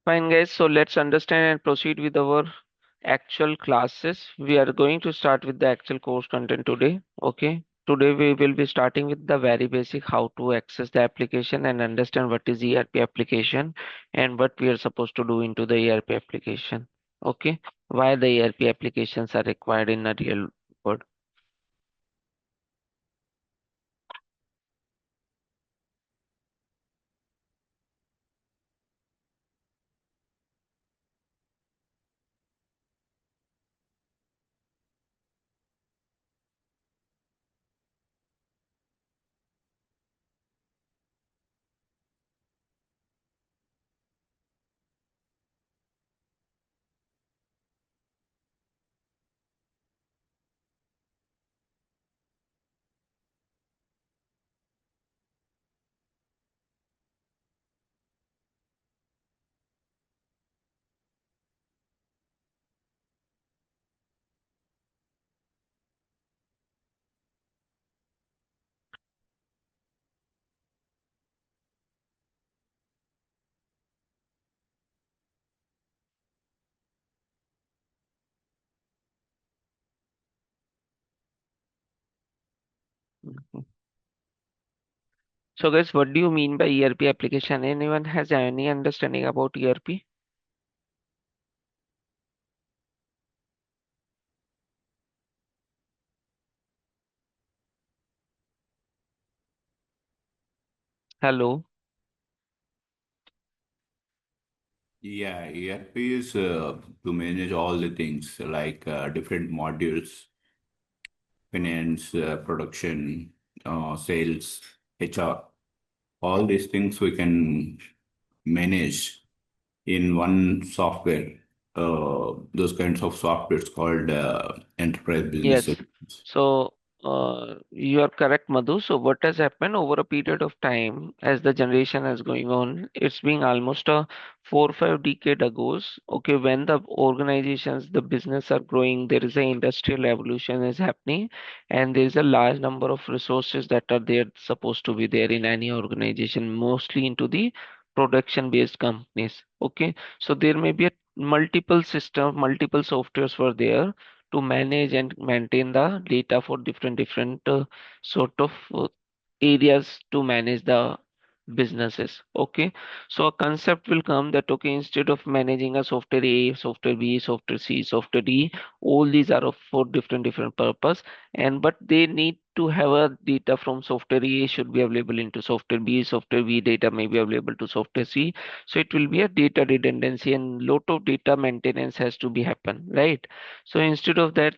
Fine, guys. So let's understand and proceed with our actual classes. We are going to start with the actual course content today. Okay. Today we will be starting with the very basic how to access the application and understand what is ERP application and what we are supposed to do into the ERP application. Okay. Why the ERP applications are required in a real world. Mhm. So guys, what do you mean by ERP application? Anyone has any understanding about ERP? Hello. Yeah, ERP is to manage all the things like different modules, finance, production, sales, HR. All these things we can manage in one software. Those kinds of softwares called enterprise business Yes. solutions. So you are correct, Madhu. So what has happened over a period of time as the generation is going on, it's been almost a 4 or 5 decade ago. Okay, when the organizations, the business are growing, there is a industrial evolution is happening, and there is a large number of resources that are there supposed to be there in any organization, mostly into the production-based companies. Okay, so there may be a multiple system, multiple softwares were there to manage and maintain the data for different sort of areas to manage the businesses. Okay, so a concept will come that okay, instead of managing a software A, software B, software C, software D, all these are of for different purpose, and but they need to have a data from software A should be available into software B, software B data may be available to software C. So it will be a data redundancy and lot of data maintenance has to be happen, right? So instead of that,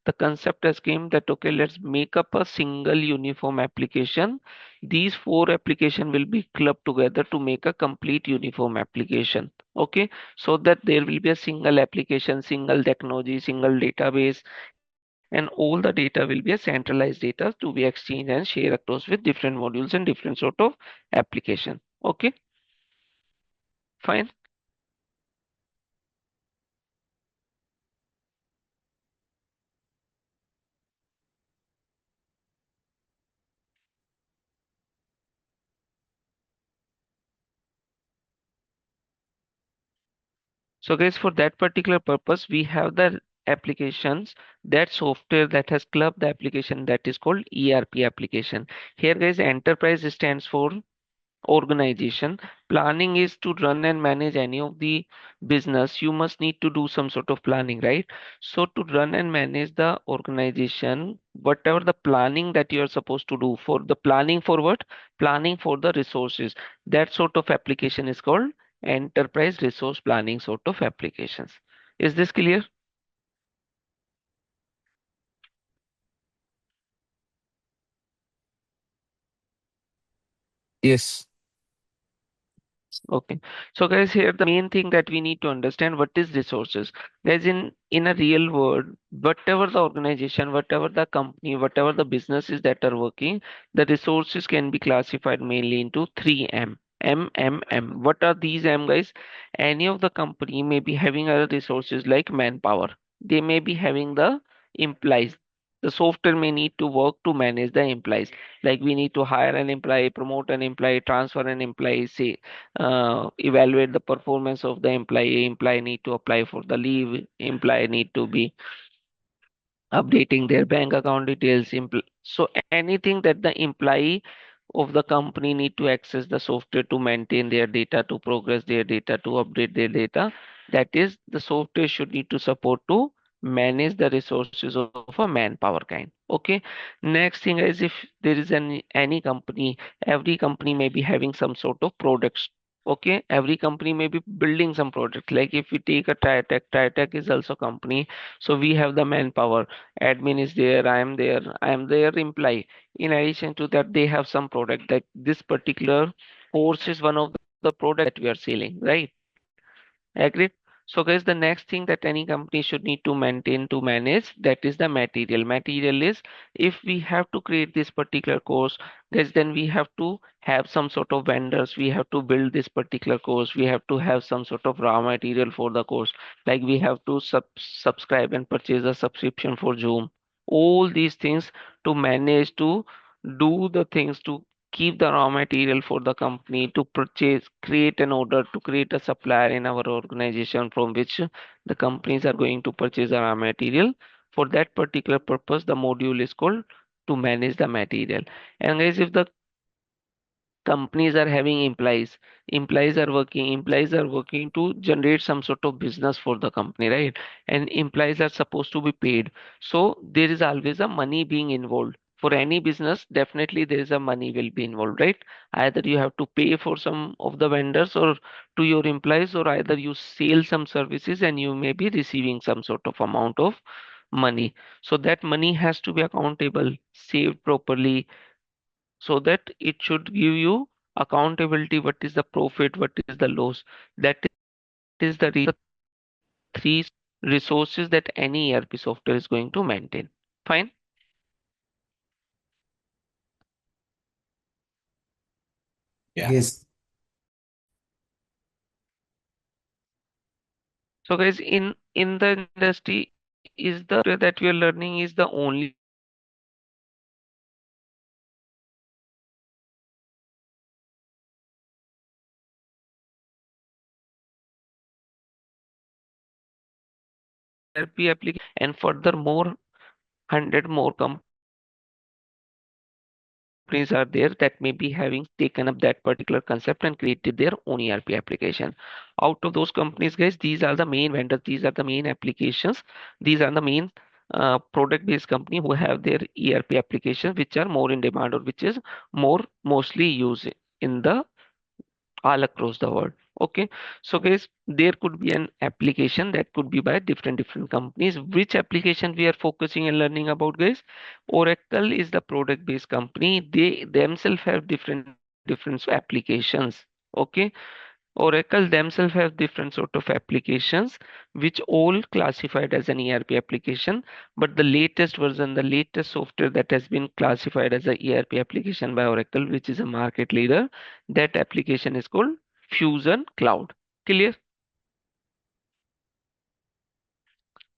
the concept has came that okay, let's make up a single uniform application. These four application will be clubbed together to make a complete uniform application. Okay, so that there will be a single application, single technology, single database, and all the data will be a centralized data to be exchanged and shared across with different modules and different sort of application. Okay, fine. So guys, for that particular purpose, we have the applications, that software that has clubbed the application that is called ERP application. Here guys, enterprise stands for organization. Planning is to run and manage any of the business. You must need to do some sort of planning, right? So to run and manage the organization, whatever the planning that you are supposed to do for the planning for what? Planning for the resources. That sort of application is called enterprise resource planning sort of applications. Is this clear? Yes. Okay. So guys, here the main thing that we need to understand what is resources. Guys, in a real world, whatever the organization, whatever the company, whatever the businesses that are working, the resources can be classified mainly into three M. M, M, M. What are these M, guys? Any of the company may be having other resources like manpower. They may be having the employees. The software may need to work to manage the employees. Like we need to hire an employee, promote an employee, transfer an employee, say, evaluate the performance of the employee. Employee need to apply for the leave. Employee need to be updating their bank account details. So anything that the employee of the company need to access the software to maintain their data, to progress their data, to update their data, that is the software should need to support to manage the resources of a manpower kind. Okay. Next thing is, if there is any company, every company may be having some sort of products. Okay, every company may be building some product. Like if we take a TrioTech, TrioTech is also company. So we have the manpower, admin is there, I am their employee. In addition to that, they have some product, that this particular course is one of the product that we are selling, right? Agreed. So guys, the next thing that any company should need to maintain, to manage, that is the material. Material is, if we have to create this particular course, guys, then we have to have some sort of vendors. We have to build this particular course. We have to have some sort of raw material for the course. Like we have to subscribe and purchase a subscription for Zoom. All these things to manage, to do the things, to keep the raw material for the company, to purchase, create an order, to create a supplier in our organization from which the companies are going to purchase the raw material. For that particular purpose, the module is called to manage the material. And guys, if the companies are having employees, employees are working to generate some sort of business for the company, right? And employees are supposed to be paid. So there is always a money being involved. For any business, definitely there is a money will be involved, right? Either you have to pay for some of the vendors or to your employees, or either you sell some services and you may be receiving some sort of amount of money. So that money has to be accountable, saved properly, so that it should give you accountability. What is the profit, what is the loss? That is the reason three resources that any ERP software is going to maintain. Fine. Yeah. Yes. So guys, in the industry, is the software that we are learning is the only software that we are learning, or there are other softwares that we are learning? ERP application, and furthermore, 100 more companies are there that may be having taken up that particular concept and created their own ERP application. Out of those companies, guys, these are the main vendors, these are the main applications, these are the main product based company who have their ERP applications which are more in demand, or which is more mostly used in the all across the world. Okay, so guys, there could be an application that could be by different companies. Which application we are focusing and learning about, guys? Oracle is the product based company. They themselves have different applications. Okay, Oracle themselves have different sort of applications which all classified as an ERP application. But the latest version, the latest software that has been classified as a ERP application by Oracle, which is a market leader, that application is called Fusion Cloud. Clear?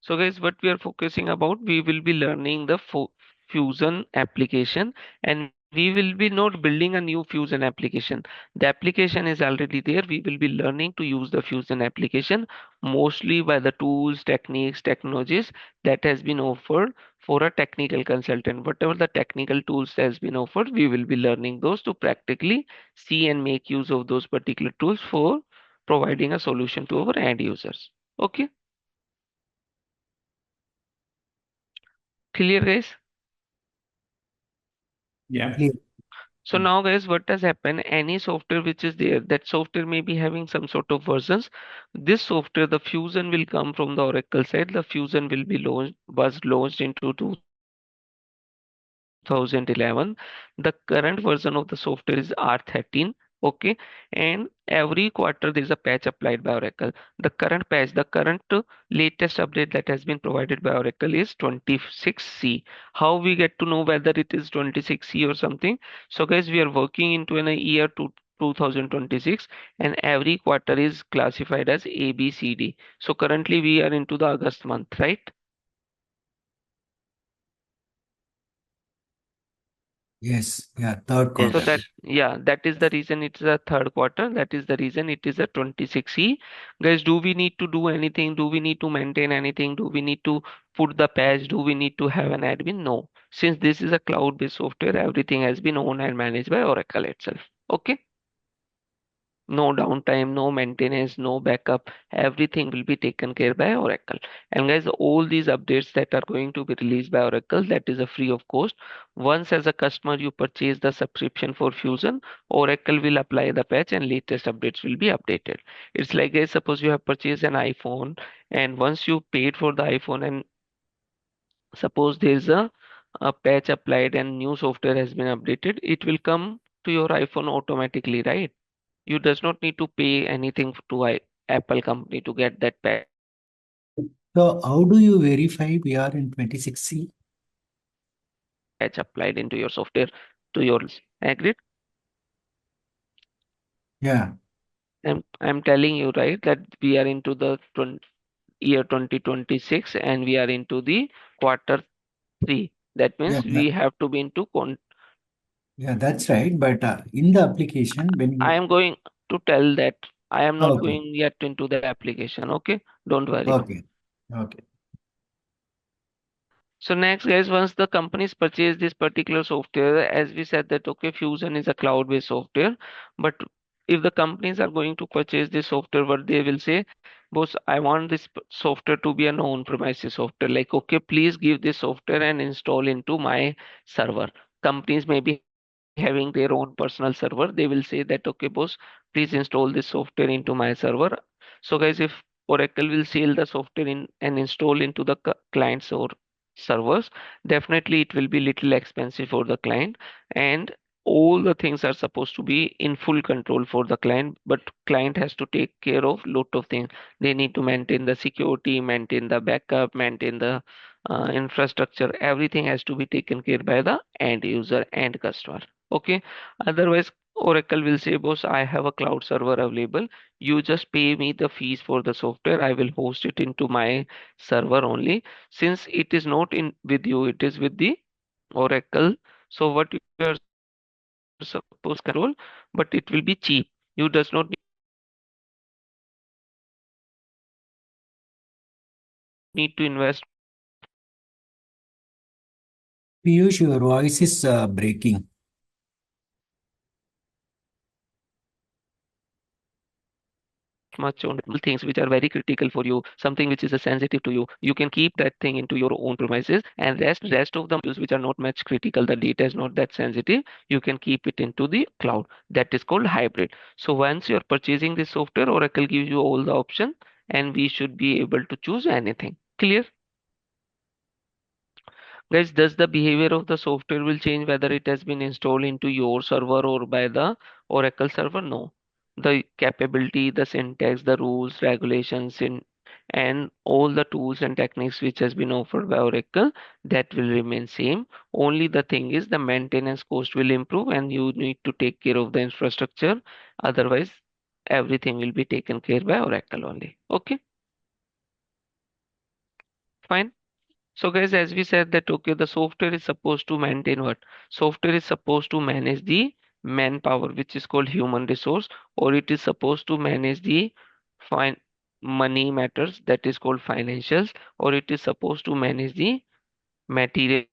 So guys, what we are focusing about, we will be learning the Fusion application, and we will be not building a new Fusion application. The application is already there. We will be learning to use the Fusion application mostly by the tools, techniques, technologies that has been offered for a technical consultant. Whatever the technical tools has been offered, we will be learning those to practically see and make use of those particular tools for providing a solution to our end users. Okay, clear guys? Yeah. Clear. So now guys, what does happen? Any software which is there, that software may be having some sort of versions. This software, the Fusion will come from the Oracle side. The Fusion will be was launched into 2011. The current version of the software is R13. Okay. And every quarter there is a patch applied by Oracle. The current latest update that has been provided by Oracle is 26C. How we get to know whether it is 26C or something? So guys, we are working into a year to 2026, and every quarter is classified as A, B, C, D. So currently we are into the August month, right? Yes. Yeah. Third So quarter. that, yeah, that is the reason it is a third quarter. That is the reason it is a 26E. Guys, do we need to do anything? Do we need to maintain anything? Do we need to put the patch? Do we need to have an admin? No. Since this is a cloud-based software, everything has been owned and managed by Oracle itself. Okay. No downtime, no maintenance, no backup. Everything will be taken care by Oracle. And guys, all these updates that are going to be released by Oracle, that is a free of cost. Once as a customer you purchase the subscription for Fusion, Oracle will apply the patch and latest updates will be updated. It's like, guys, suppose you have purchased an iPhone, and once you paid for the iPhone, and suppose there is a patch applied and new software has been updated, it will come to your iPhone automatically, right? You does not need to pay anything to Apple company to get that patch applied into your software. So how do Once you you pay verify for the we are patch, in Oracle will 26C? send you the patch applied into your software to your email. Agreed? Yeah. I'm telling you, right, that we are into the year 2026 and we are into the quarter 3. That Yeah. means we have to be into Yeah, that's right. But in the application, when I you am going to tell that I am not okay, going yet into the application. Okay, don't worry. okay, okay. So next, guys, once the companies purchase this particular software, as we said that okay, Fusion is a cloud-based software, but if the companies are going to purchase this software, what they will say, boss, I want this software to be an on-premises software. Like, okay, please give this software and install into my server. Companies may be having their own personal server. They will say that okay, boss, please install this software into my server. So guys, if Oracle will sell the software in and install into the clients or servers, definitely it will be little expensive for the client, and all the things are supposed to be in full control for the client, but client has to take care of lot of things. They need to maintain the security, maintain the backup, maintain the infrastructure. Everything has to be taken care by the end user and customer. Okay, otherwise Oracle will say, boss, I have a cloud server available, you just pay me the fees for the software, I will host it into my server only. Since it is not in with you, it is with the Oracle. So what you are supposed to control, but it will be cheap. You does not need to invest much on the server. You can keep that thing into your own premises and you don't need to invest much on the server. Okay. Piyush, your voice is breaking. All things which are very critical for you, something which is sensitive to you, you can keep that thing into your own premises, and rest of the modules which are not much critical, the data is not that sensitive, you can keep it into the cloud. That is called hybrid. So once you're purchasing this software, Oracle gives you all the option and we should be able to choose anything. Clear? Guys, does the behavior of the software will change whether it has been installed into your server or by the Oracle server? No. The capability, the syntax, the rules, regulations and all the tools and techniques which has been offered by Oracle, that will remain same. Only the thing is the maintenance cost will improve and you need to take care of the infrastructure. Otherwise, everything will be taken care by Oracle only. Okay, fine. So guys, as we said that okay, the software is supposed to maintain what? Software is supposed to manage the manpower, which is called human resource, or it is supposed to manage the fin money matters, that is called financials, or it is supposed to manage the material,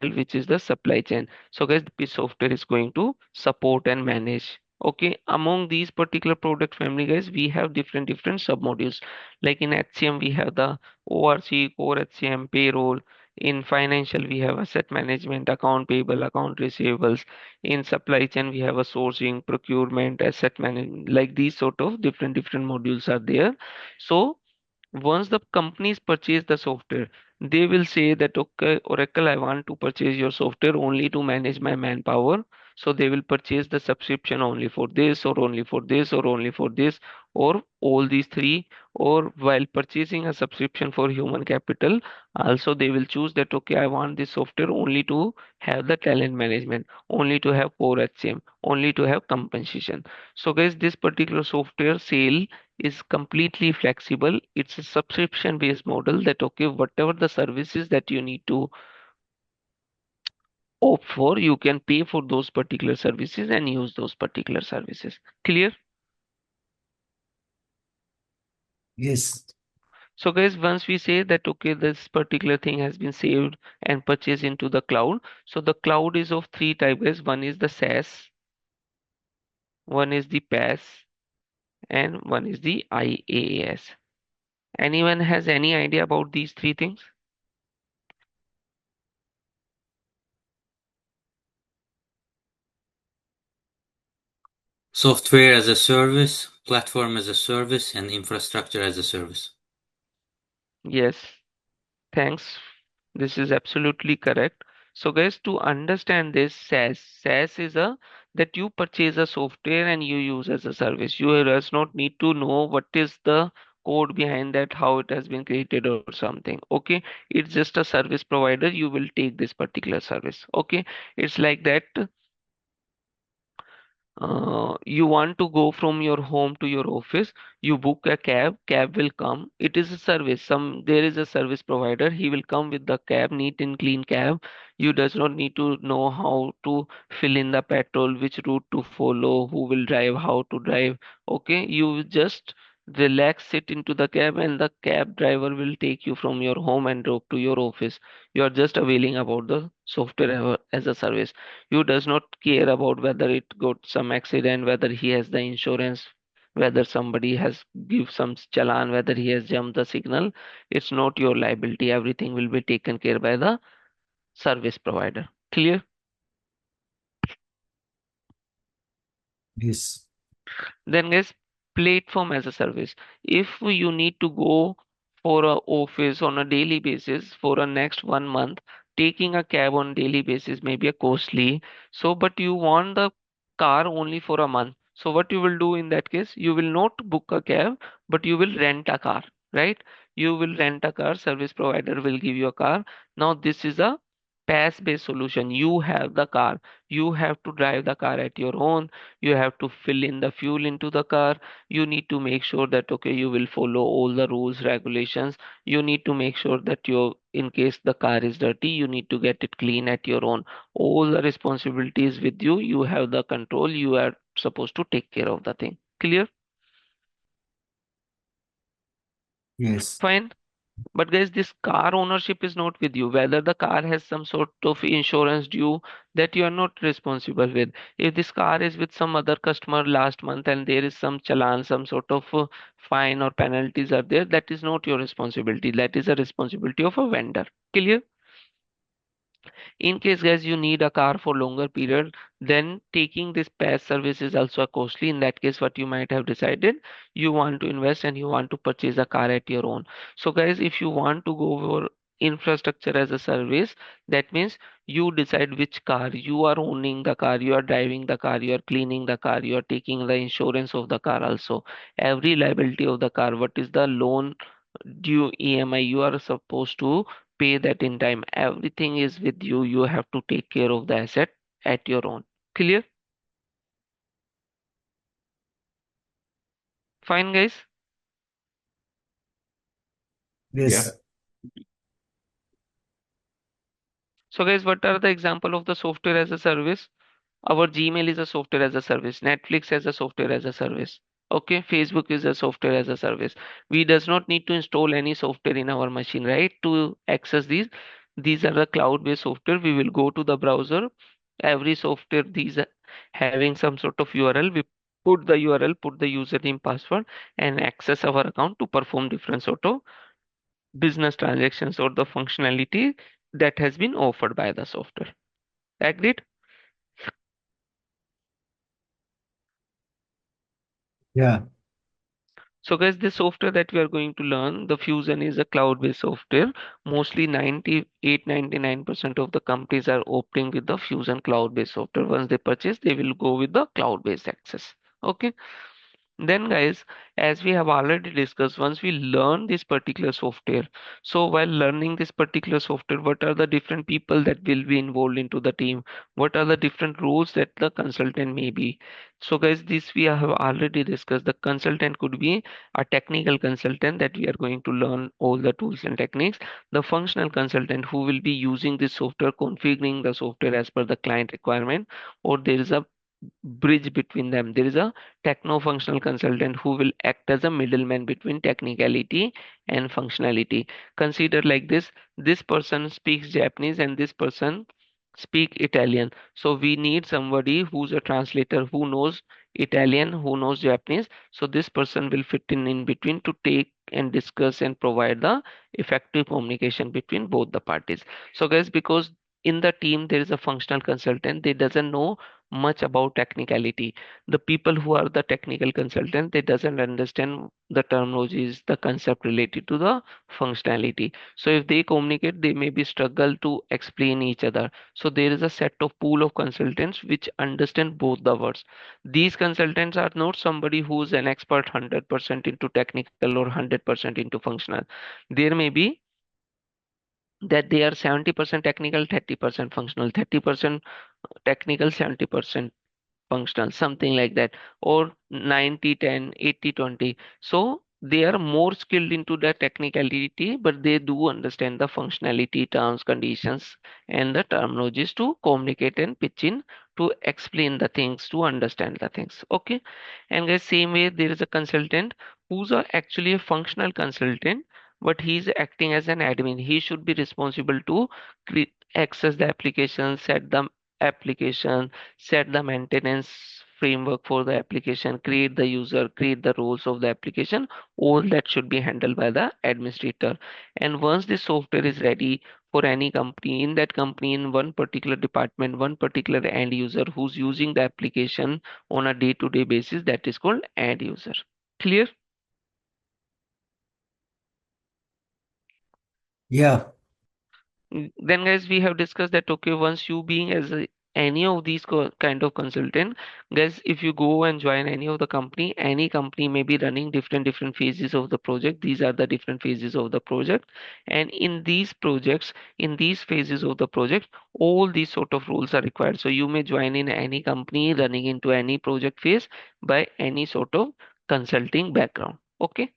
which is the supply chain. So guys, these are the three piece software is going to support and manage. Okay, among these particular product family, guys, we have different sub modules. Like in HCM, we have the ORC, core HCM, payroll. In financial, we have asset management, account payable, account receivables. In supply chain, we have a sourcing, procurement, asset management. Like these sort of different modules are there. So once the companies purchase the software, they will say that okay, Oracle, I want to purchase your software only to manage my manpower. So they will purchase the subscription only for this, or only for this, or only for this, or all these three. Or while purchasing a subscription for human capital, also they will choose that okay, I want this software only to have the talent management, only to have core HCM, only to have compensation. So guys, this particular software sale is completely flexible. It's a subscription based model that okay, whatever the services that you need to opt for, you can pay for those particular services and use those particular services. Clear? Yes. So guys, once we say that okay, this particular thing has been saved and purchased into the cloud. So the cloud is of three types, guys. One is the SaaS, one is the PaaS, and one is the IaaS. Anyone has any idea about these three things? Software as a service, platform as a service, and infrastructure as a service. Yes, thanks. This is absolutely correct. So guys, to understand this, SaaS is a that you purchase a software and you use as a service. You does not need to know what is the code behind that, how it has been created or something. Okay, it's just a service provider. You will take this particular service. Okay, it's like that. You want to go from your home to your office, you book a cab will come. It is a service. There is a service provider. He will come with the cab, neat and clean cab. You does not need to know how to fill in the petrol, which route to follow, who will drive, how to drive. Okay, you just relax, sit into the cab, and the cab driver will take you from your home and drop to your office. You are just availing about the software as a service. You does not care about whether it got some accident, whether he has the insurance, whether somebody has give some challan, whether he has jumped the signal. It's not your liability. Everything will be taken care by the service provider. Clear? Yes. Then guys, platform as a service. If you need to go for a office on a daily basis for a next 1 month, taking a cab on daily basis may be a costly. So, but you want the car only for a month. So what you will do in that case, you will not book a cab, but you will rent a car, right? You will rent a car, service provider will give you a car. Now this is a pass based solution. You have the car. You have to drive the car at your own. You have to fill in the fuel into the car. You need to make sure that okay, you will follow all the rules, regulations. You need to make sure that you, in case the car is dirty, you need to get it clean at your own. All the responsibilities with you. You have the control. You are supposed to take care of the thing. Clear? Yes. Fine. But guys, this car ownership is not with you. Whether the car has some sort of insurance due that you are not responsible with. If this car is with some other customer last month and there is some challan, some sort of fine or penalties are there, that is not your responsibility. That is a responsibility of a vendor. Clear? In case guys you need a car for longer period, then taking this pass service is also a costly. In that case, what you might have decided, you want to invest and you want to purchase a car at your own. So guys, if you want to go for infrastructure as a service, that means you decide which car you are owning, the car you are driving, the car you are cleaning, the car you are taking the insurance of the car also, every liability of the car, what is the loan due EMI you are supposed to pay that in time. Everything is with you. You have to take care of the asset at your own. Clear? Fine, guys. Yes. So, guys, what are the example of the software as a service? Our Gmail is a software as a service. Netflix as a software as a service. Okay, Facebook is a software as a service. We does not need to install any software in our machine, right? To access these. These are the cloud-based software. We will go to the browser. Every software, these are having some sort of URL. We put the URL, put the username, password, and access our account to perform different sort of business transactions or the functionality that has been offered by the software. Agreed? Yeah. So guys, this software that we are going to learn, the Fusion is a cloud-based software. Mostly 98-99% of the companies are opting with the Fusion cloud-based software. Once they purchase, they will go with the cloud-based access. Okay. Then, guys, as we have already discussed, once we learn this particular software, so while learning this particular software, what are the different people that will be involved into the team? What are the different roles that the consultant may be? So, guys, this we have already discussed. The consultant could be a technical consultant that we are going to learn all the tools and techniques. The functional consultant who will be using this software, configuring the software as per the client requirement, or there is a bridge between them. There is a techno-functional consultant who will act as a middleman between technicality and functionality. Consider like this person speaks Japanese and this person speak Italian. So we need somebody who's a translator who knows Italian, who knows Japanese. So this person will fit in between to take and discuss and provide the effective communication between both the parties. So guys, because in the team there is a functional consultant, they doesn't know much about technicality. The people who are the technical consultant, they doesn't understand the terminologies, the concept related to the functionality. So if they communicate, they maybe struggle to explain each other. So there is a set of pool of consultants which understand both the words. These consultants are not somebody who's an expert 100% into technical or 100% into functional. There may be that they are 70% technical, 30% functional, 30% technical, 70% functional, something like that, or 90-10, 80-20. So they are more skilled into the technicality, but they do understand the functionality, terms, conditions, and the terminologies to communicate and pitch in to explain the things, to understand the things. Okay. And guys, same way there is a consultant who's actually a functional consultant, but he's acting as an admin. He should be responsible to access the application, set the application, set the maintenance framework for the application, create the user, create the roles of the application. All that should be handled by the administrator. And once the software is ready for any company, in that company, in one particular department, one particular end user who's using the application on a day-to-day basis, that is called end user. Clear? Yeah. Then guys, we have discussed that okay, once you being as any of these kind of consultant, guys, if you go and join any of the company, any company may be running different phases of the project. These are the different phases of the project, and in these projects, in these phases of the project, all these sort of roles are required. So you may join in any company running into any project phase by any sort of consulting background. Okay.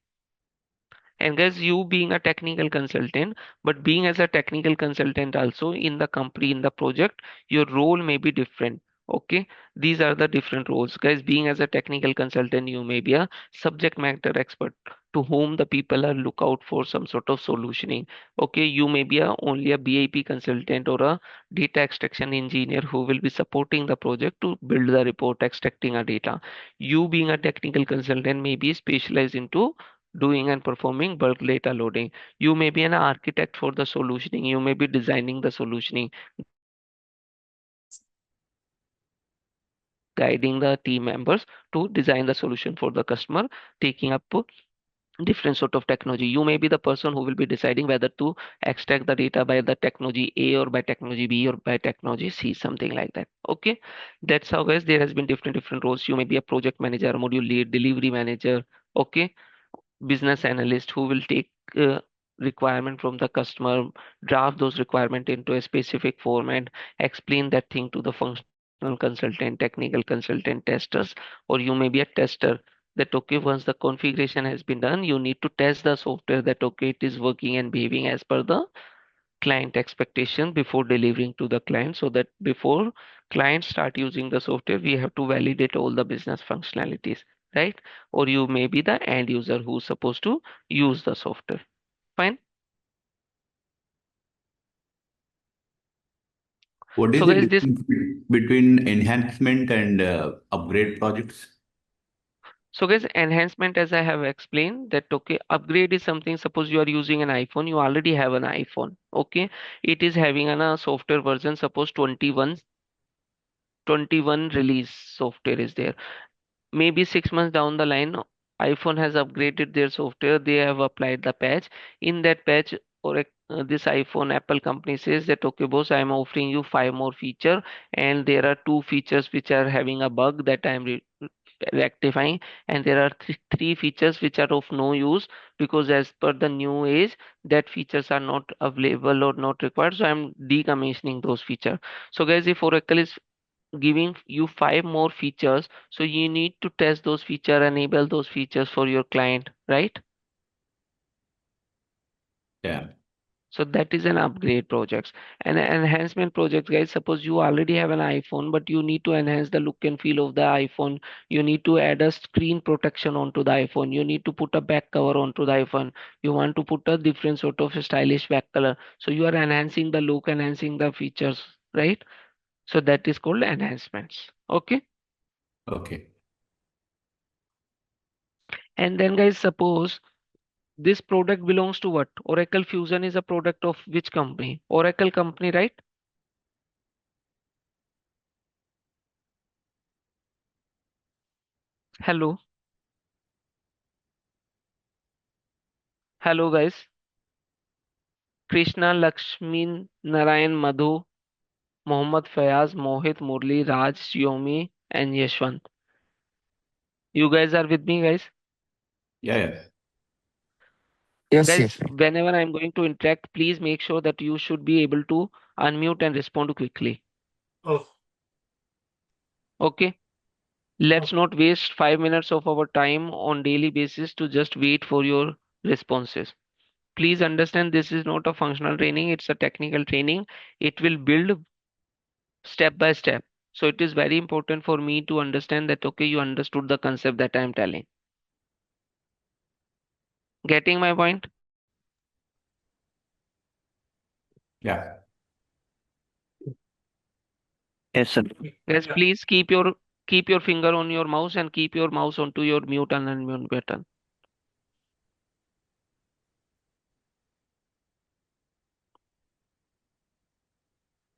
And guys, you being a technical consultant, but being as a technical consultant also in the company, in the project, your role may be different. Okay, these are the different roles. Guys, being as a technical consultant, you may be a subject matter expert to whom the people are look out for some sort of solutioning. Okay, you may be only a BIP consultant or a data extraction engineer who will be supporting the project to build the report, extracting a data. You being a technical consultant may be specialized into doing and performing bulk data loading. You may be an architect for the solutioning. You may be designing the solutioning, guiding the team members to design the solution for the customer, taking up different sort of technology. You may be the person who will be deciding whether to extract the data by the technology A or by technology B or by technology C, something like that. Okay, that's how guys there has been different roles. You may be a project manager, module lead, delivery manager. Okay, business analyst who will take uh, requirement from the customer, draft those requirement into a specific format, explain that thing to the functional consultant, technical consultant, testers, or you may be a tester that okay, once the configuration has been done, you need to test the software that okay, it is working and behaving as per the client expectation before delivering to the client, so that before clients start using the software, we have to validate all the business functionalities, right? Or you may be the end user who's supposed to use the software. Fine. What is So the guys, this difference between enhancement and upgrade projects? so guys, enhancement, as I have explained, that okay, upgrade is something, suppose you are using an iPhone, you already have an iPhone, okay, it is having a software version, suppose 21 release software is there. Maybe 6 months down the line, iPhone has upgraded their software, they have applied the patch. In that patch, this iPhone Apple company says that okay boss, I am offering you 5 more feature, and there are 2 features which are having a bug that I am rectifying, and there are three features which are of no use because as per the new age that features are not available or not required. So I'm decommissioning those features. So guys, if Oracle is giving you five more features, so you need to test those feature, enable those features for your client, right? Yeah. So that is an upgrade projects and enhancement projects, guys. Suppose you already have an iPhone, but you need to enhance the look and feel of the iPhone. You need to add a screen protection onto the iPhone. You need to put a back cover onto the iPhone. You want to put a different sort of stylish back color. So you are enhancing the look, enhancing the features, right? So that is called enhancements. Okay. Okay. And then, guys, suppose this product belongs to what? Oracle Fusion is a product of which company? Oracle company, right? Hello. Hello, guys. Krishna, Lakshmi, Narayan, Madhu, Mohammad Fayaz, Mohit, Murli, Raj, Yomi, and Yashwant. You guys are with me, guys? Yeah, yeah. Yes, Guys, yes. whenever I'm going to interact, please make sure that you should be able to unmute and respond quickly. Oh, Okay? Let's not waste 5 minutes of our time on daily basis to just wait for your responses. Please understand this is not a functional training, it's a technical training. It will build step by step. So it is very important for me to understand that okay, you understood the concept that I am telling. Getting my point? Yeah. yes, sir. Guys, Yeah. please keep your finger on your mouse and keep your mouse onto your mute and unmute button.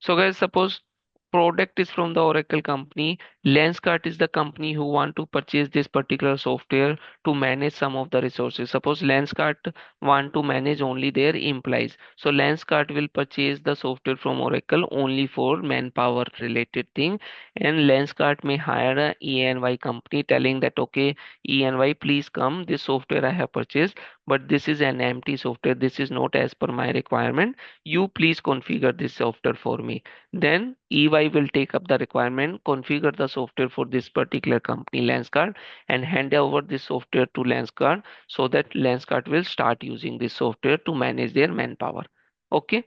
So guys, suppose product is from the Oracle company. Lenskart is the company who want to purchase this particular software to manage some of the resources. Suppose Lenskart want to manage only their employees. So Lenskart will purchase the software from Oracle only for manpower related thing. And Lenskart may hire a ENY company telling that okay, ENY please come. This software I have purchased, but this is an empty software. This is not as per my requirement. You please configure this software for me. Then EY will take up the requirement, configure the software for this particular company, Lenskart, and hand over this software to Lenskart so that Lenskart will start using this software to manage their manpower. Okay,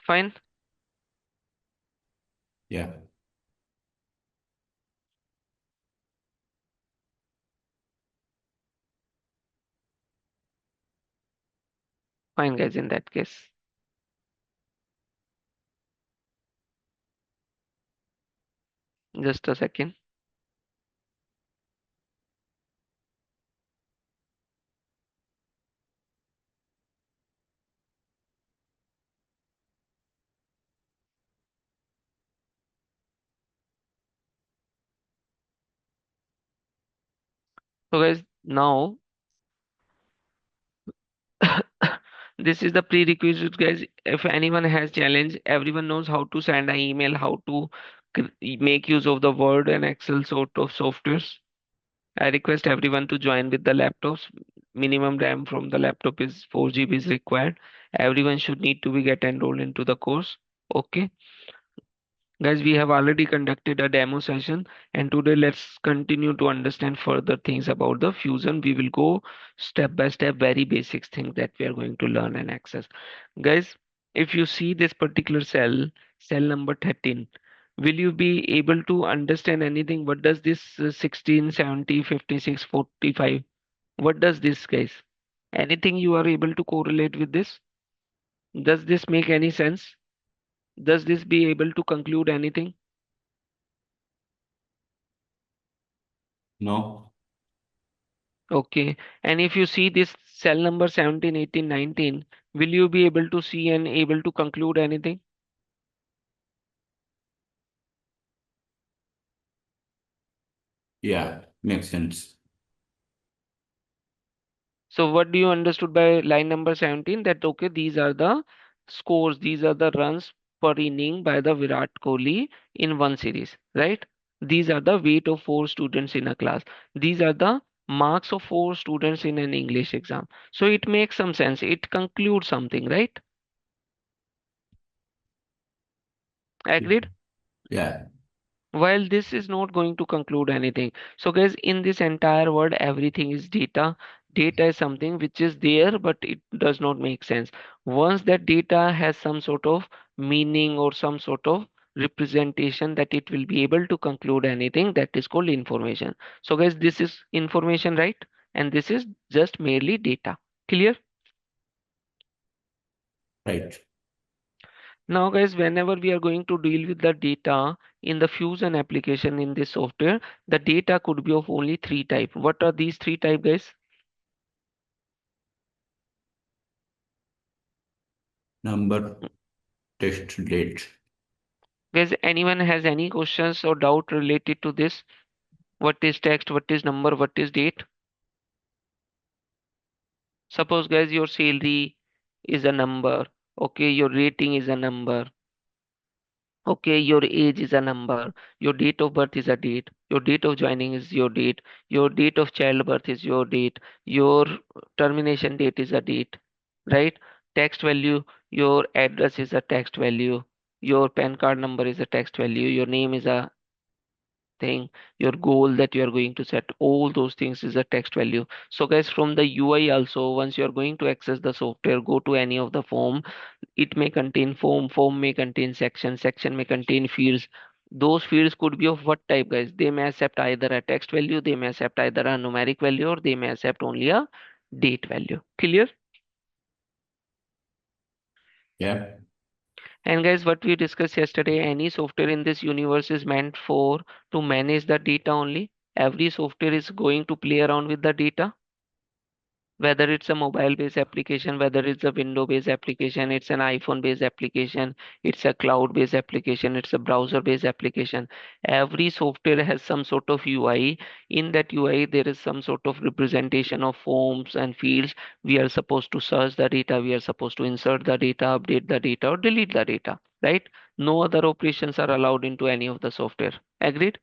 fine. Yeah. Fine, guys, in that case. Just a second. So, guys, now this is the prerequisite, guys. If anyone has challenge, everyone knows how to send an email, how to make use of the Word and Excel sort of softwares. I request everyone to join with the laptops. Minimum RAM from the laptop is 4 GB is required. Everyone should need to be get enrolled into the course. Okay. Guys, we have already conducted a demo session and today let's continue to understand further things about the fusion. We will go step by step, very basic things that we are going to learn and access. Guys, if you see this particular cell number 13, will you be able to understand anything? What does this 16, 70, 56, 45? What does this, guys? Anything you are able to correlate with this? Does this make any sense? Does this be able to conclude anything? No. Okay. And if you see this cell number 17, 18, 19, will you be able to see and able to conclude anything? Yeah. Makes sense. So what do you understood by line number 17? That okay, these are the scores, these are the runs per inning by the Virat Kohli in one series, right? These are the weight of four students in a class. These are the marks of four students in an English exam. So it makes some sense. It concludes something, right? Agreed? Yeah. While this is not going to conclude anything. So guys, in this entire world, everything is data. Data is something which is there, but it does not make sense. Once that data has some sort of meaning or some sort of representation that it will be able to conclude anything, that is called information. So guys, this is information, right? And this is just merely data. Clear? Right. Now, guys, whenever we are going to deal with the data in the Fusion application in this software, the data could be of only three types. What are these three types, guys? Number, text, date. Guys, anyone has any questions or doubt related to this? What is text? What is number? What is date? Suppose, guys, your salary is a number. Okay, your rating is a number. Okay, your age is a number, your date of birth is a date, your date of joining is your date of childbirth is your date, your termination date is a date, right? Text value, your address is a text value, your PAN card number is a text value, your name is a thing, your goal that you are going to set, all those things is a text value. So guys, from the UI also, once you are going to access the software, go to any of the form. It may contain form may contain section may contain fields. Those fields could be of what type, guys? They may accept either a text value, they may accept either a numeric value, or they may accept only a date value. Clear? Yeah. And guys, what we discussed yesterday, any software in this universe is meant for to manage the data only. Every software is going to play around with the data, whether it's a mobile based application, whether it's a window based application, it's an iPhone based application, it's a cloud based application, it's a browser based application. Every software has some sort of UI. In that UI, there is some sort of representation of forms and fields. We are supposed to search the data, we are supposed to insert the data, update the data, or delete the data, right? No other operations are allowed into any of the software. Agreed?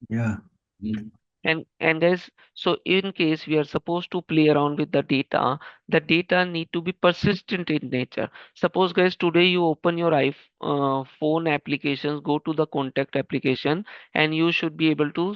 Yeah. Mm. And guys, so in case we are supposed to play around with the data need to be persistent in nature. Suppose, guys, today you open your phone applications, go to the contact application, and you should be able to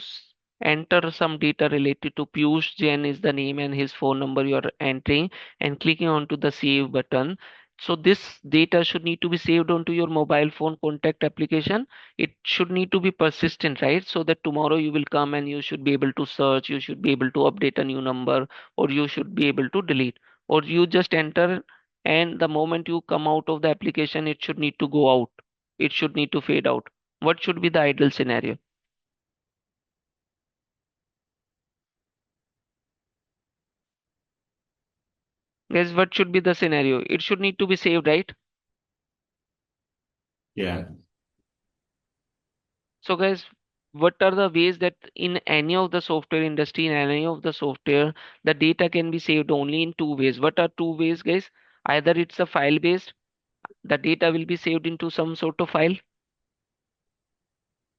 enter some data related to Piyush Jain is the name and his phone number you are entering, and clicking onto the save button. So this data should need to be saved onto your mobile phone contact application. It should need to be persistent, right? So that tomorrow you will come and you should be able to search, you should be able to update a new number, or you should be able to delete, or you just enter, and the moment you come out of the application, it should need to go out, it should need to fade out. What should be the ideal scenario? Guys, what should be the scenario? It should need to be saved, right? Yeah. So guys, what are the ways that in any of the software industry, in any of the software, the data can be saved only in two ways? What are two ways, guys? Either it's a file based, the data will be saved into some sort of file,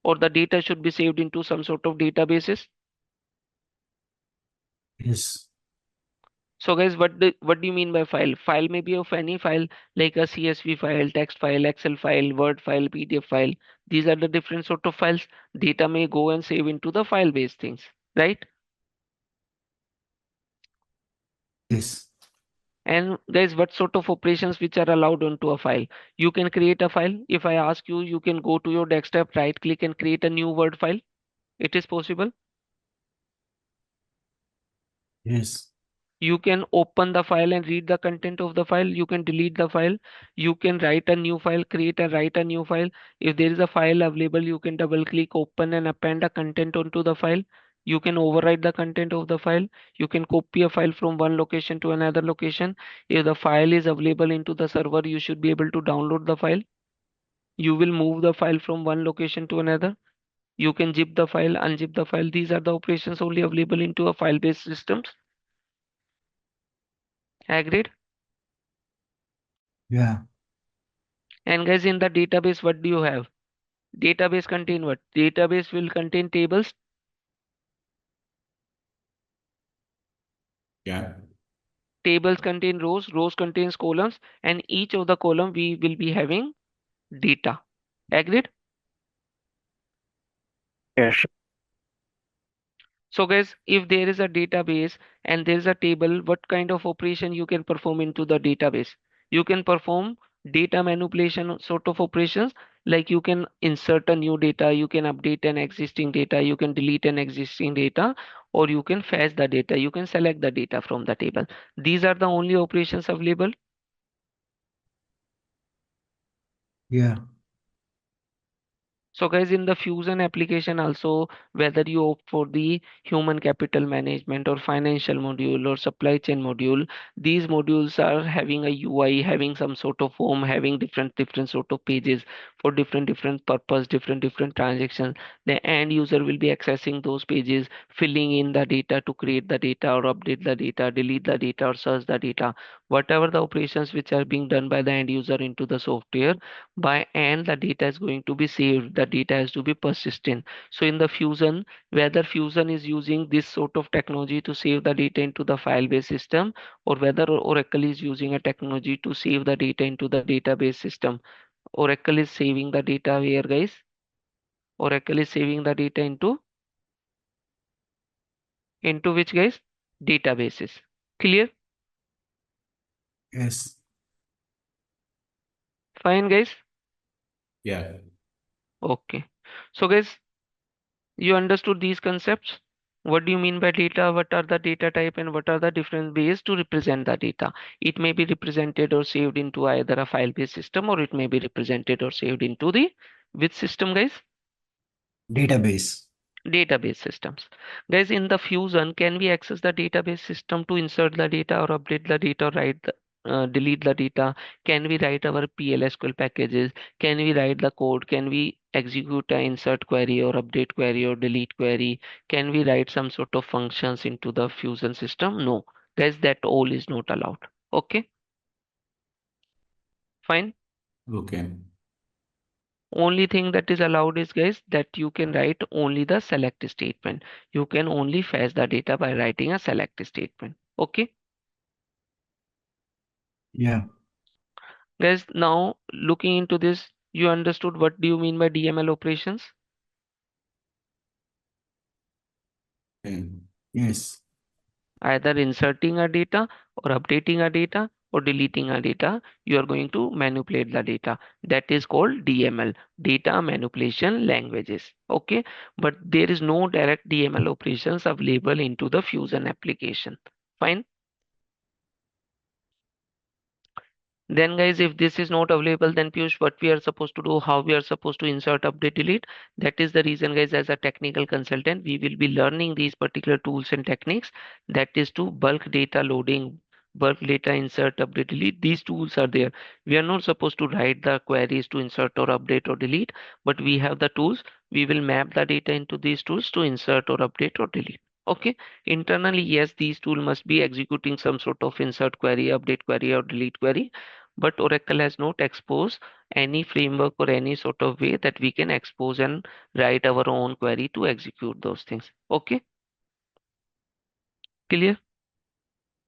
or the data should be saved into some sort of databases. Yes. So guys, what do you mean by file? File may be of any file, like a CSV file, text file, Excel file, Word file, PDF file. These are the different sort of files. Data may go and save into the file based things, right? Yes. And guys, what sort of operations which are allowed onto a file? You can create a file. If I ask you, you can go to your desktop, right click and create a new Word file. It is possible. Yes. You can open the file and read the content of the file. You can delete the file. You can write a new file, create and write a new file. If there is a file available, you can double click, open and append a content onto the file. You can overwrite the content of the file. You can copy a file from one location to another location. If the file is available into the server, you should be able to download the file. You will move the file from one location to another. You can zip the file, unzip the file. These are the operations only available into a file-based systems. Agreed? Yeah. And guys, in the database, what do you have? Database contain what? Database will contain tables. Yeah. Tables contain rows. Rows contains columns. And each of the column we will be having data. Agreed? Yes. So guys, if there is a database and there is a table, what kind of operation you can perform into the database? You can perform data manipulation sort of operations, like you can insert a new data, you can update an existing data, you can delete an existing data, or you can fetch the data, you can select the data from the table. These are the only operations available. Yeah. So guys, in the Fusion application also, whether you opt for the human capital management or financial module or supply chain module, these modules are having a UI, having some sort of form, having different sort of pages for different purpose, different transactions. The end user will be accessing those pages, filling in the data to create the data or update the data, delete the data or search the data. Whatever the operations which are being done by the end user into the software, by and the data is going to be saved, the data has to be persistent. So in the Fusion, whether Fusion is using this sort of technology to save the data into the file based system, or whether Oracle is using a technology to save the data into the database system. Oracle is saving the data where, guys? Oracle is saving the data into which, guys? Databases. Clear? Yes. Fine, guys. Yeah. Okay. So guys, you understood these concepts? What do you mean by data? What are the data type and what are the different ways to represent the data? It may be represented or saved into either a file-based system, or it may be represented or saved into the which system, guys? Database. Database systems. Guys, in the Fusion, can we access the database system to insert the data or update the data, or delete the data? Can we write our PLSQL packages? Can we write the code? Can we execute an insert query or update query or delete query? Can we write some sort of functions into the Fusion system? No, guys, that all is not allowed. Okay, fine. Okay. Only thing that is allowed is, guys, that you can write only the select statement. You can only fetch the data by writing a select statement. Okay, Yeah. guys, now looking into this, you understood what do you mean by DML operations? Okay. Yes. Either inserting a data or updating a data or deleting a data, you are going to manipulate the data. That is called DML, data manipulation languages. Okay, but there is no direct DML operations available into the Fusion application. Fine. Then guys, if this is not available, then Piyush, what we are supposed to do, how we are supposed to insert, update, delete. That is the reason, guys, as a technical consultant, we will be learning these particular tools and techniques. That is to bulk data loading, bulk data insert, update, delete. These tools are there. We are not supposed to write the queries to insert or update or delete, but we have the tools. We will map the data into these tools to insert or update or delete. Okay. Internally, yes, these tools must be executing some sort of insert query, update query, or delete query, but Oracle has not exposed any framework or any sort of way that we can expose and write our own query to execute those things. Okay, clear?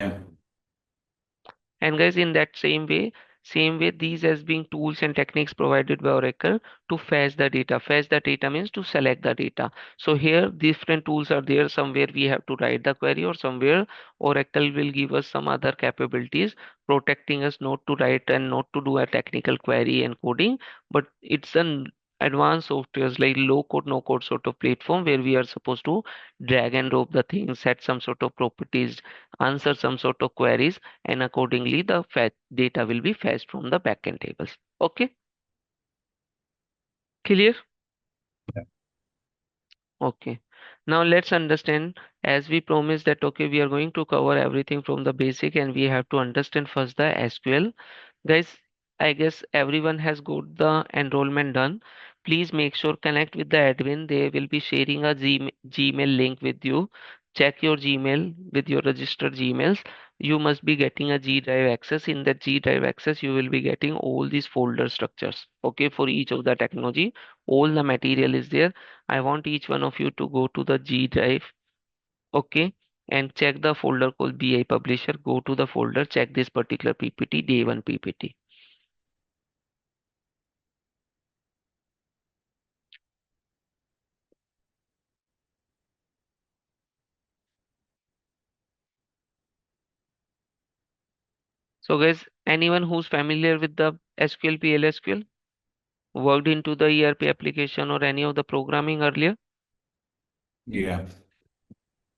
Yeah. And guys, in that same way, these as being tools and techniques provided by Oracle to fetch the data. Fetch the data means to select the data. So here, different tools are there. Somewhere we have to write the query, or somewhere Oracle will give us some other capabilities, protecting us not to write and not to do a technical query and coding. But it's an advanced softwares like low code, no code sort of platform where we are supposed to drag and drop the things, set some sort of properties, answer some sort of queries, and accordingly the fetch data will be fetched from the backend tables. Okay, clear? Yeah. Okay, now let's understand, as we promised that okay, we are going to cover everything from the basic and we have to understand first the SQL. Guys, I guess everyone has got the enrollment done. Please make sure connect with the admin. They will be sharing a Gmail link with you. check your Gmail with your registered Gmails. You must be getting a G drive access. In that G drive access, you will be getting all these folder structures. Okay, for each of the technology, all the material is there. I want each one of you to go to the G drive. Okay, and check the folder called BI Publisher. Go to the folder, check this particular PPT, day one PPT. So guys, anyone who's familiar with the SQL PLSQL, worked into the ERP application or any of the programming earlier? Yeah.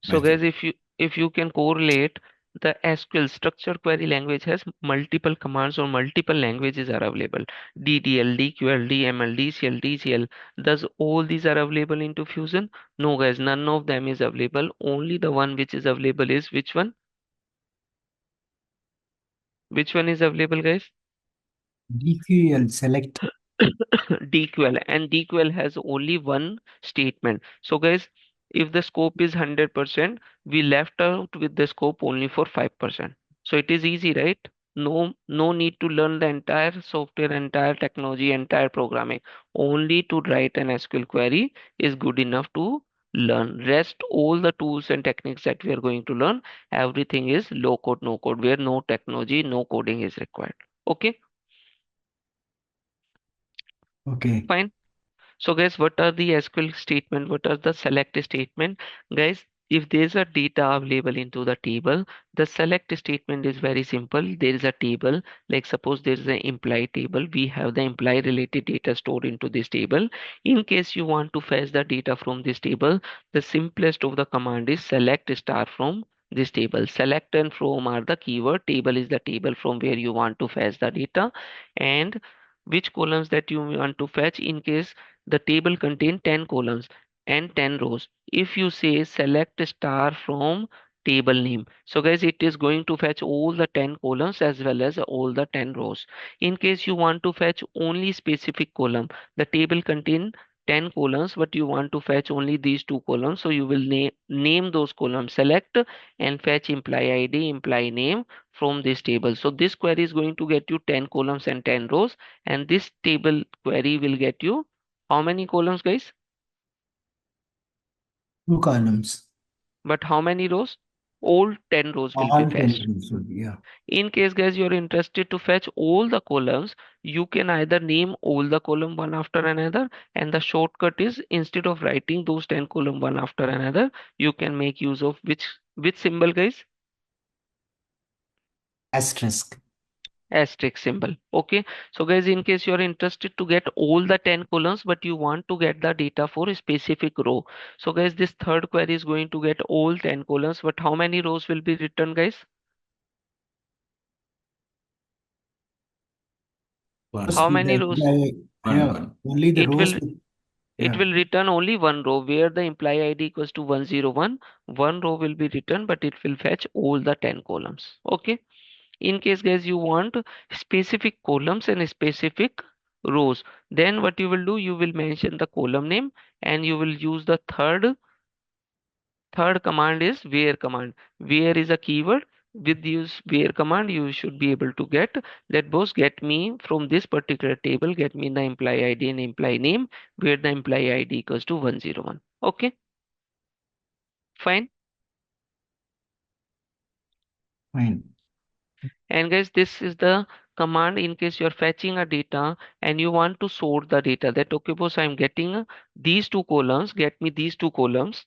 So guys, if you can correlate, the SQL structured query language has multiple commands or multiple languages are available. DTL, DQL, DML, DCL, TCL. Does all these are available into Fusion? No guys, none of them is available. Only the one which is available is which one? Which one is available, guys? DQL select. DQL, and DQL has only one statement. So guys, if the scope is 100%, we left out with the scope only for 5%. So it is easy, right? No need to learn the entire software, entire technology, entire programming. Only to write an SQL query is good enough to learn. Rest all the tools and techniques that we are going to learn, everything is low code, no code, where no technology, no coding is required. Okay, Okay. fine. So guys, what are the SQL statement? What are the select statement? Guys, if there's a data available into the table, the select statement is very simple. There is a table, like suppose there is an employee table. We have the employee related data stored into this table. In case you want to fetch the data from this table, the simplest of the command is select star from this table. Select and from are the keyword. Table is the table from where you want to fetch the data, and which columns that you want to fetch. In case the table contains 10 columns and 10 rows. If you say select star from table name, so guys, it is going to fetch all the 10 columns as well as all the 10 rows. In case you want to fetch only specific column, the table contain 10 columns, but you want to fetch only these two columns, so you will name those columns, select and fetch employee ID, employee name from this table. So this query is going to get you 10 columns and 10 rows, and this table query will get you how many columns, guys? 2 columns. But how many rows? All 10 rows will be All 10 fetched. rows would be, yeah. In case, guys, you're interested to fetch all the columns, you can either name all the column one after another, and the shortcut is instead of writing those 10 column one after another, you can make use of which symbol, guys? Asterisk. Asterisk symbol. Okay, so guys, in case you are interested to get all the 10 columns but you want to get the data for a specific row, so guys, this third query is going to get all 10 columns, but how many rows will be returned, guys? First How with the many rows? employee, yeah, One. only the it rows will with, it yeah. will return only one row where the employee ID equals to 101. One row will be returned, but it will fetch all the 10 columns. Okay, in case, guys, you want specific columns and specific rows, then what you will do, you will mention the column name and you will use the third command is where command. Where is a keyword. With use where command, you should be able to get that boss, get me from this particular table, get me the employee ID and employee name where the employee ID equals to 101. Okay, fine. Fine. And guys, this is the command in case you're fetching a data and you want to sort the data, that okay boss, I'm getting these two columns, get me these two columns.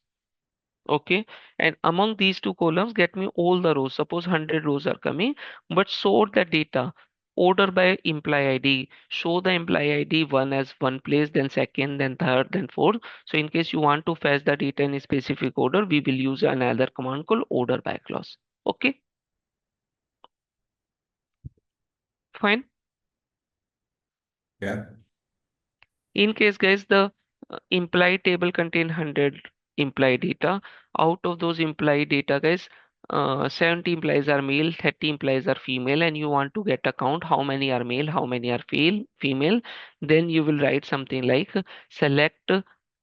Okay, and among these two columns, get me all the rows. Suppose 100 rows are coming, but sort the data order by employee ID. Show the employee ID one as one place, then second, then third, then fourth. So in case you want to fetch the data in a specific order, we will use another command called order by clause. Okay, fine. Yeah. In case, guys, the implied table contain 100 implied data. Out of those implied data, guys, 70 implies are male, 30 implies are female, and you want to get a count how many are male, how many are female. Then you will write something like select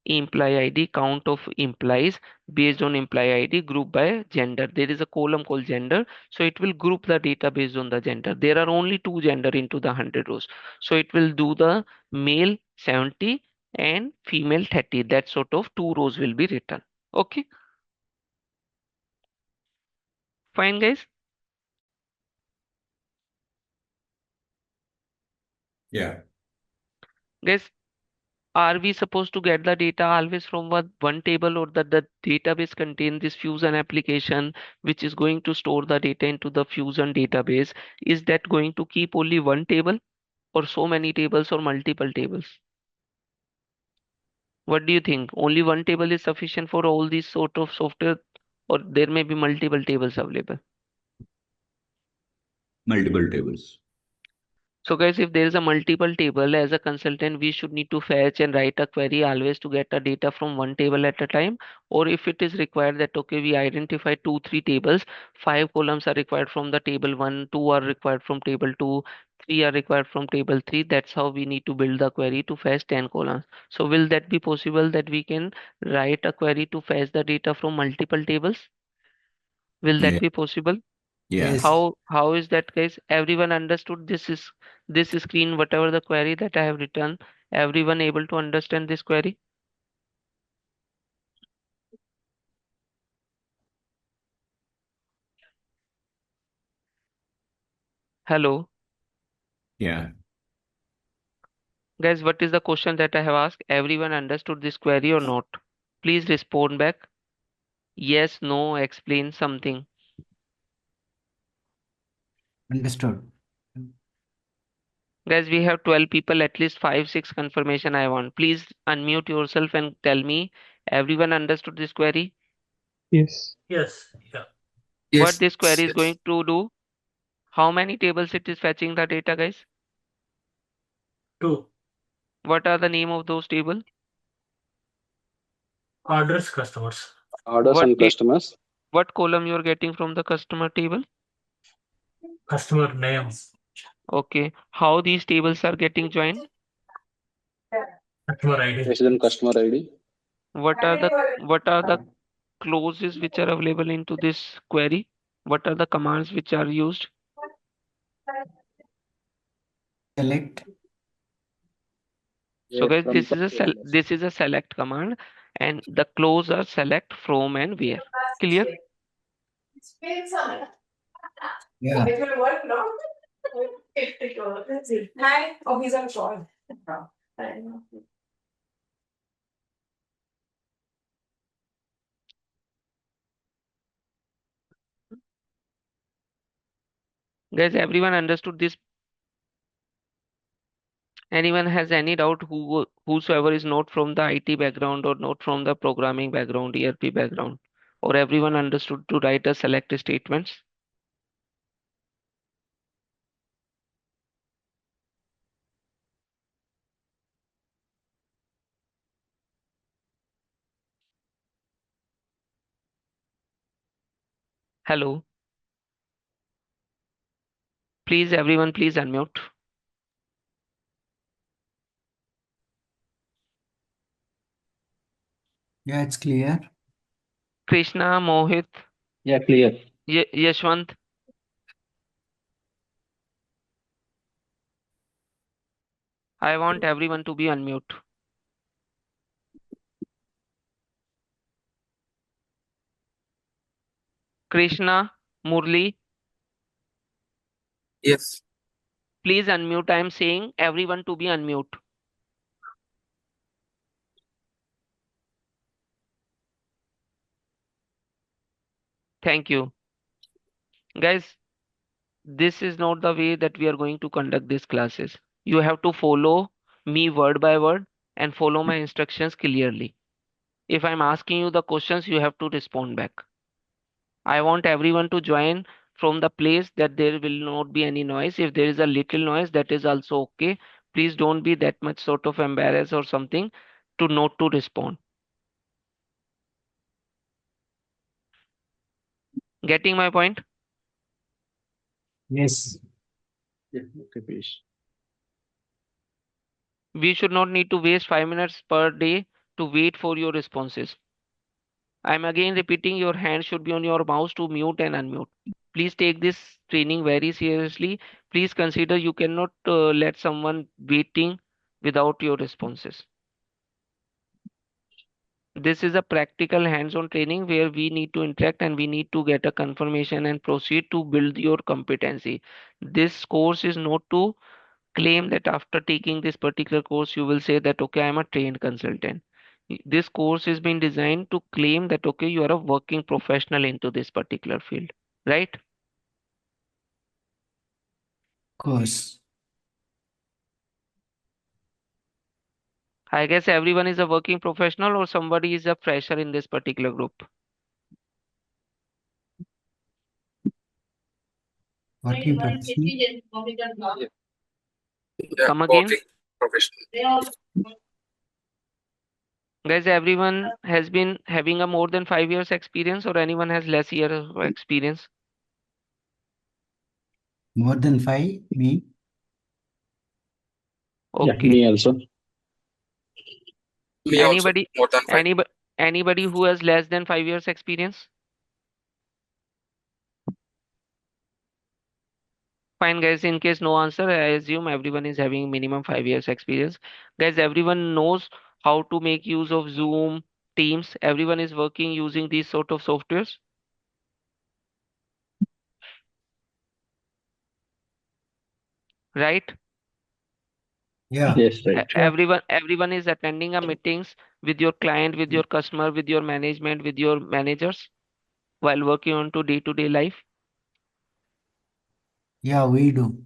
employee ID, count of employees based on employee ID, group by gender. There is a column called gender, so it will group the data based on the gender. There are only two gender into the 100 rows, so it will do the male 70 and female 30. That sort of two rows will be written. Okay, fine, guys. Yeah. Guys, are we supposed to get the data always from one table, or that the database contain this Fusion application which is going to store the data into the Fusion database? Is that going to keep only one table, or so many tables, or multiple tables? What do you think? Only one table is sufficient for all these sort of software, or there may be multiple tables available? Multiple tables. So guys, if there is a multiple table, as a consultant, we should need to fetch and write a query always to get the data from one table at a time. Or if it is required that, okay, we identify 2, 3 tables, 5 columns are required from the table one, 2 are required from table two, 3 are required from table three. That's how we need to build the query to fetch 10 columns. So will that be possible that we can write a query to fetch the data from multiple tables? Will that Yeah. be possible? Yeah. Yes. How is that, guys? Everyone understood this screen, whatever the query that I have written, everyone able to understand this query? Hello, Yeah. guys, what is the question that I have asked? Everyone understood this query or not? Please respond back. Yes, no, explain something. Understood. Guys, we have 12 people, at least 5, 6 confirmation I want. Please unmute yourself and tell me everyone understood this query? Yes. Yes. Yeah. What Yes. this query is going to do? How many tables it is fetching the data, guys? 2. What are the name of those tables? Orders, customers. Orders What and customers. what column you are getting from the customer table? Customer names. Okay. How these tables are getting joined? Customer ID. Resident customer ID. What are the clauses which are available into this query? What are the commands which are used? Select. So guys, From this is a select command, and the clause are select, from, and where. Clear? Yeah. It will work now. Let's see. Hi. Oh, he's on call. Guys, everyone understood this? Anyone has any doubt, whosoever is not from the IT background or not from the programming background, ERP background, or everyone understood to write a select statements? Hello, please, everyone, please unmute. Yeah, it's clear. Krishna, Mohit, Yeah, clear. Yashwant. I want everyone to be unmute. Krishna, Murli, Yes. please unmute. I am saying everyone to be unmute. Thank you. Guys, this is not the way that we are going to conduct these classes. You have to follow me word by word and follow my instructions clearly. If I'm asking you the questions, you have to respond back. I want everyone to join from the place that there will not be any noise. If there is a little noise, that is also okay. Please don't be that much sort of embarrassed or something to not to respond. Getting my point? Yes. Yeah. Okay, please. We should not need to waste 5 minutes per day to wait for your responses. I'm again repeating, your hand should be on your mouse to mute and unmute. Please take this training very seriously. Please consider you cannot let someone waiting without your responses. This is a practical hands-on training where we need to interact and we need to get a confirmation and proceed to build your competency. This course is not to claim that after taking this particular course you will say that okay, I'm a trained consultant. This course has been designed to claim that okay, you are a working professional into this particular field, right? Of course. I guess everyone is a working professional or somebody is a fresher in this particular group. Working professional. Come again. Guys, everyone has been having a more than 5 years experience or anyone has less years of experience? More than 5, me. Yeah, Okay. me also. Anybody, anybody who has less than 5 years experience? Fine, guys. In case no answer, I assume everyone is having minimum 5 years experience. Guys, everyone knows how to make use of Zoom, Teams. Everyone is working using these sort of softwares, right? Yeah. Yes, right. Everyone is attending a meetings with your client, with your customer, with your management, with your managers while working on to day life. Yeah, we do.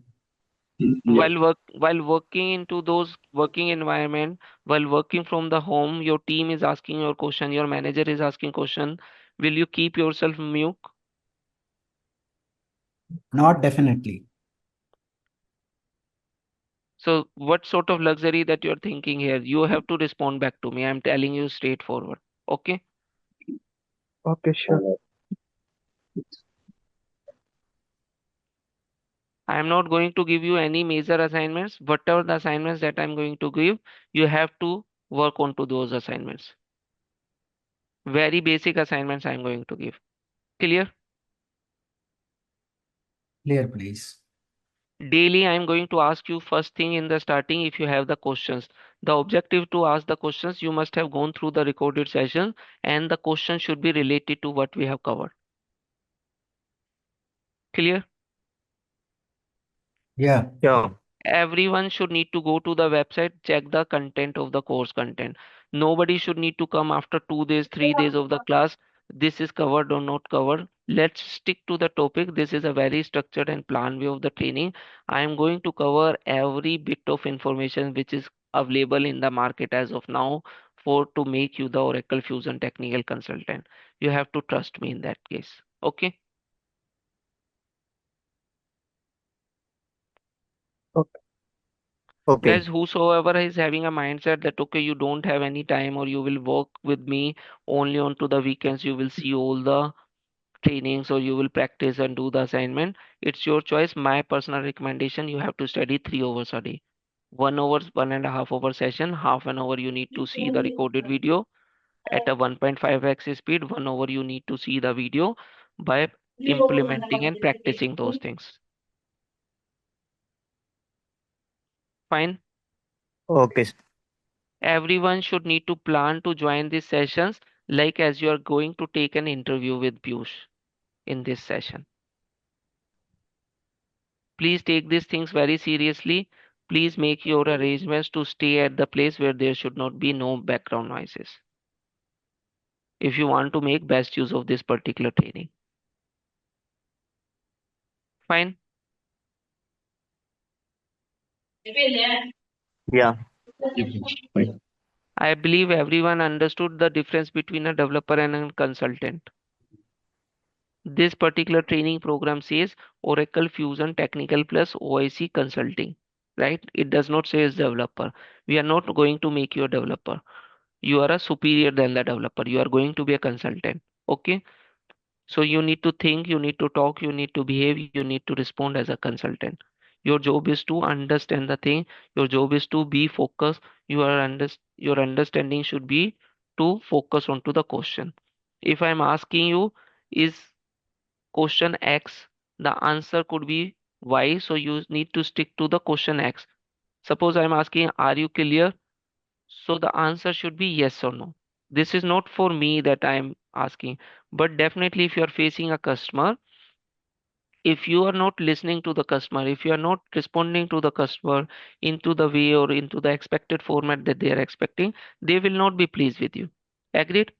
Yeah. While working into those working environment, while working from the home, your team is asking your question, your manager is asking question. Will you keep yourself mute? Not definitely. So what sort of luxury that you're thinking here? You have to respond back to me. I'm telling you straightforward. Okay? Okay, sure. I'm not going to give you any major assignments. Whatever the assignments that I'm going to give, you have to work on to those assignments. Very basic assignments I'm going to give. Clear? Clear, please. Daily, I'm going to ask you first thing in the starting if you have the questions. The objective to ask the questions, you must have gone through the recorded session and the question should be related to what we have covered. Clear? Yeah. Yeah. Everyone should need to go to the website, check the content of the course content. Nobody should need to come after 2 days, 3 days of the class. This is covered or not covered. Let's stick to the topic. This is a very structured and planned way of the training. I am going to cover every bit of information which is available in the market as of now for to make you the Oracle Fusion technical consultant. You have to trust me in that case. Okay. Okay. Okay. Guys, whosoever is having a mindset that okay, you don't have any time or you will work with me only onto the weekends, you will see all the trainings or you will practice and do the assignment. It's your choice. My personal recommendation, you have to study 3 hours a day. 1 hour, 1.5 hour session, half an hour you need to see the recorded video at a 1.5x speed. 1 hour you need to see the video by implementing and practicing those things. Fine. Okay. Everyone should need to plan to join these sessions like as you are going to take an interview with Piyush in this session. Please take these things very seriously. Please make your arrangements to stay at the place where there should not be no background noises. If you want to make best use of this particular training. Fine. Yeah. Fine. I believe everyone understood the difference between a developer and a consultant. This particular training program says Oracle Fusion Technical plus OIC Consulting, right? It does not say as developer. We are not going to make you a developer. You are a superior than the developer. You are going to be a consultant. Okay. So you need to think, you need to talk, you need to behave, you need to respond as a consultant. Your job is to understand the thing. Your job is to be focused. Your understanding should be to focus onto the question. If I'm asking you, is question X, the answer could be Y, so you need to stick to the question X. Suppose I'm asking, are you clear? So the answer should be yes or no. This is not for me that I'm asking, but definitely if you are facing a customer, if you are not listening to the customer, if you are not responding to the customer into the way or into the expected format that they are expecting, they will not be pleased with you. Agreed?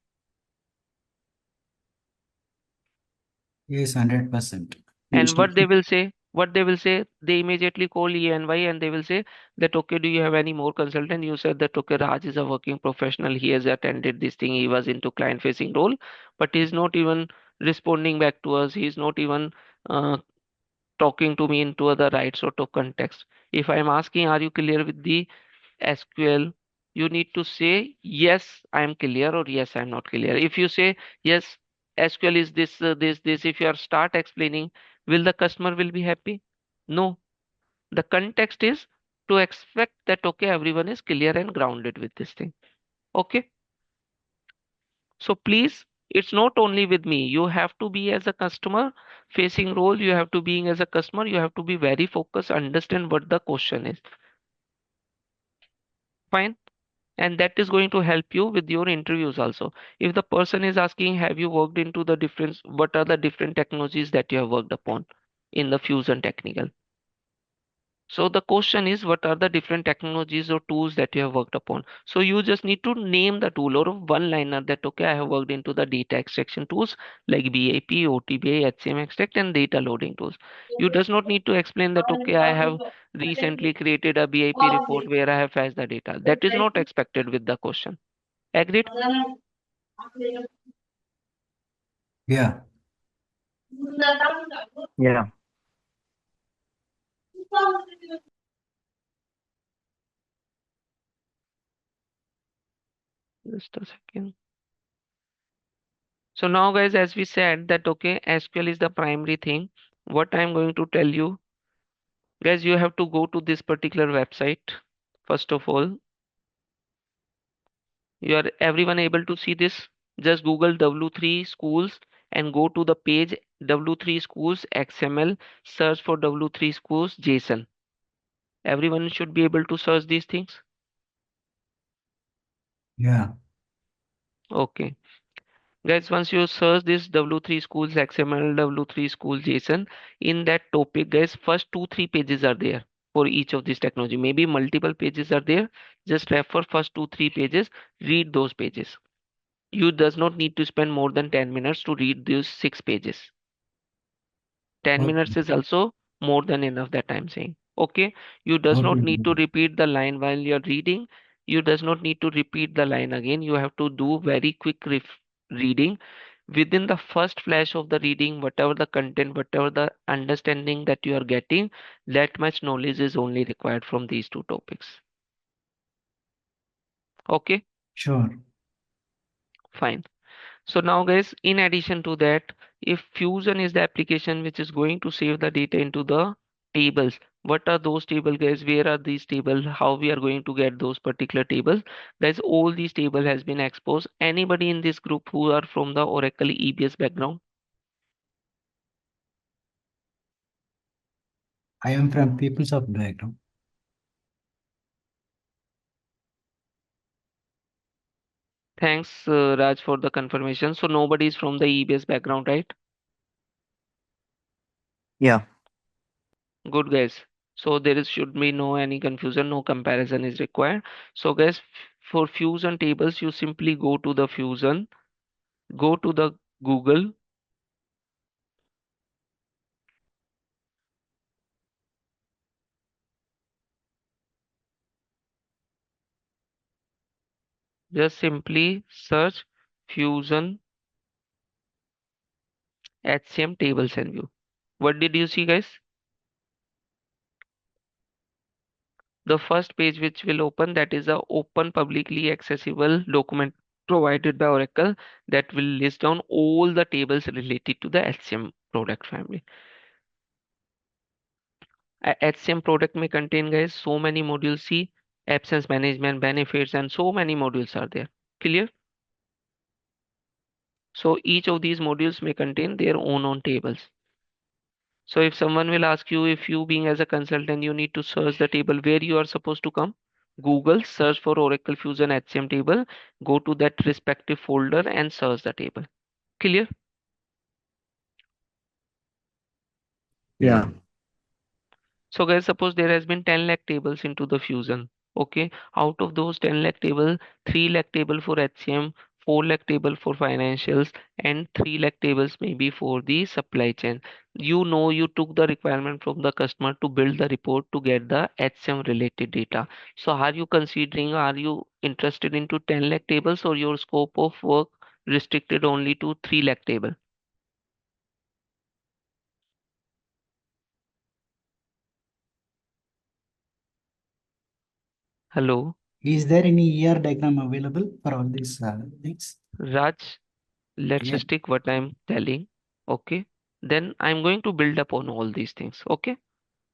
Yes, 100%. And what they will say, they immediately call ENY and they will say that, okay, do you have any more consultant? You said that, okay, Raj is a working professional. He has attended this thing. He was into client facing role, but he's not even responding back to us. He's not even uh, talking to me into the right sort of context. If I'm asking, are you clear with the SQL? You need to say, yes, I'm clear, or yes, I'm not clear. If you say, yes, SQL is this, this, if you are start explaining, will the customer will be happy? No. The context is to expect that, okay, everyone is clear and grounded with this thing. Okay. So please, it's not only with me. You have to be as a customer facing role. You have to be as a customer. You have to be very focused, understand what the question is. Fine. And that is going to help you with your interviews also. If the person is asking, have you worked into the difference, what are the different technologies that you have worked upon in the Fusion Technical? So the question is, what are the different technologies or tools that you have worked upon? So you just need to name the tool or a one-liner that, okay, I have worked into the data extraction tools like BAP, OTBA, HCM extract, and data loading tools. You does not need to explain that, okay, I have recently created a BAP report where I have fetched the data. That is not expected with the question. Agreed? Yeah. Yeah. Just a second. So now guys, as we said that, okay, SQL is the primary thing. What I'm going to tell you, guys, you have to go to this particular website. First of all, you are everyone able to see this? Just Google W3 schools and go to the page W3 schools XML, search for W3 schools JSON. Everyone should be able to search these things. Yeah. Okay. Guys, once you search this W3 schools XML, W3 school JSON, in that topic, guys, first 2-3 pages are there for each of these technology. Maybe multiple pages are there. Just refer first 2-3 pages, read those pages. You does not need to spend more than 10 minutes to read those 6 pages. 10 Okay. minutes is also more than enough that I'm saying. Okay, you does not Okay. need to repeat the line while you're reading. You does not need to repeat the line again. You have to do very quick reading. Within the first flash of the reading, whatever the content, whatever the understanding that you are getting, that much knowledge is only required from these two topics. Okay, Sure. fine. So now guys, in addition to that, if Fusion is the application which is going to save the data into the tables, what are those tables guys? Where are these tables? How we are going to get those particular tables? Guys, all these table has been exposed. Anybody in this group who are from the Oracle EBS background? I am from PeopleSoft background. Thanks, Raj, for the confirmation. So nobody is from the EBS background, right? Yeah. Good guys. So there is should be no any confusion, no comparison is required. So guys, for Fusion tables, you simply go to the Fusion, go to the Google, just simply search Fusion HCM tables and view. What did you see, guys? The first page which will open, that is a open publicly accessible document provided by Oracle that will list down all the tables related to the HCM product family. A HCM product may contain, guys, so many modules. See, absence management, benefits, and so many modules are there. Clear? So each of these modules may contain their own tables. So if someone will ask you, if you being as a consultant, you need to search the table where you are supposed to come. Google, search for Oracle Fusion HCM table, go to that respective folder and search the table. Clear? Yeah. So guys, suppose there has been 10 lakh tables into the Fusion. Okay. Out of those 10 lakh table, 3 lakh table for HCM, 4 lakh table for financials, and 3 lakh tables maybe for the supply chain. You know, you took the requirement from the customer to build the report to get the HCM related data. So are you considering, are you interested into 10 lakh tables, or your scope of work restricted only to 3 lakh table? Hello, Is there any ER diagram available for all these things? Raj. Let's Yeah. stick what I'm telling. Okay. Then I'm going to build upon all these things. Okay.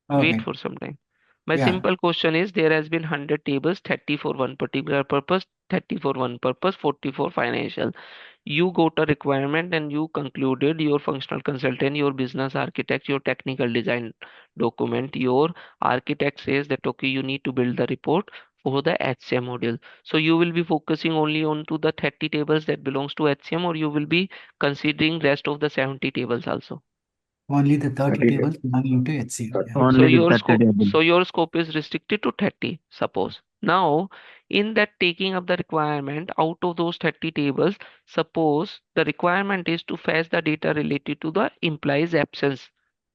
Wait Okay. for some time. My Yeah. simple question is, there has been 100 tables, 30 for one particular purpose, 30 for one purpose, 40 for financial. You got a requirement and you concluded, your functional consultant, your business architect, your technical design document, your architect says that okay, you need to build the report for the HCM module. So you will be focusing only on to the 30 tables that belongs to HCM, or you will be considering rest of the 70 tables also. Only the 30 30 tables belonging to HCM. Yeah. So Only the your 30 scope, table. so your scope is restricted to 30, suppose. Now, in that taking up the requirement, out of those 30 tables, suppose the requirement is to fetch the data related to the employee's absence,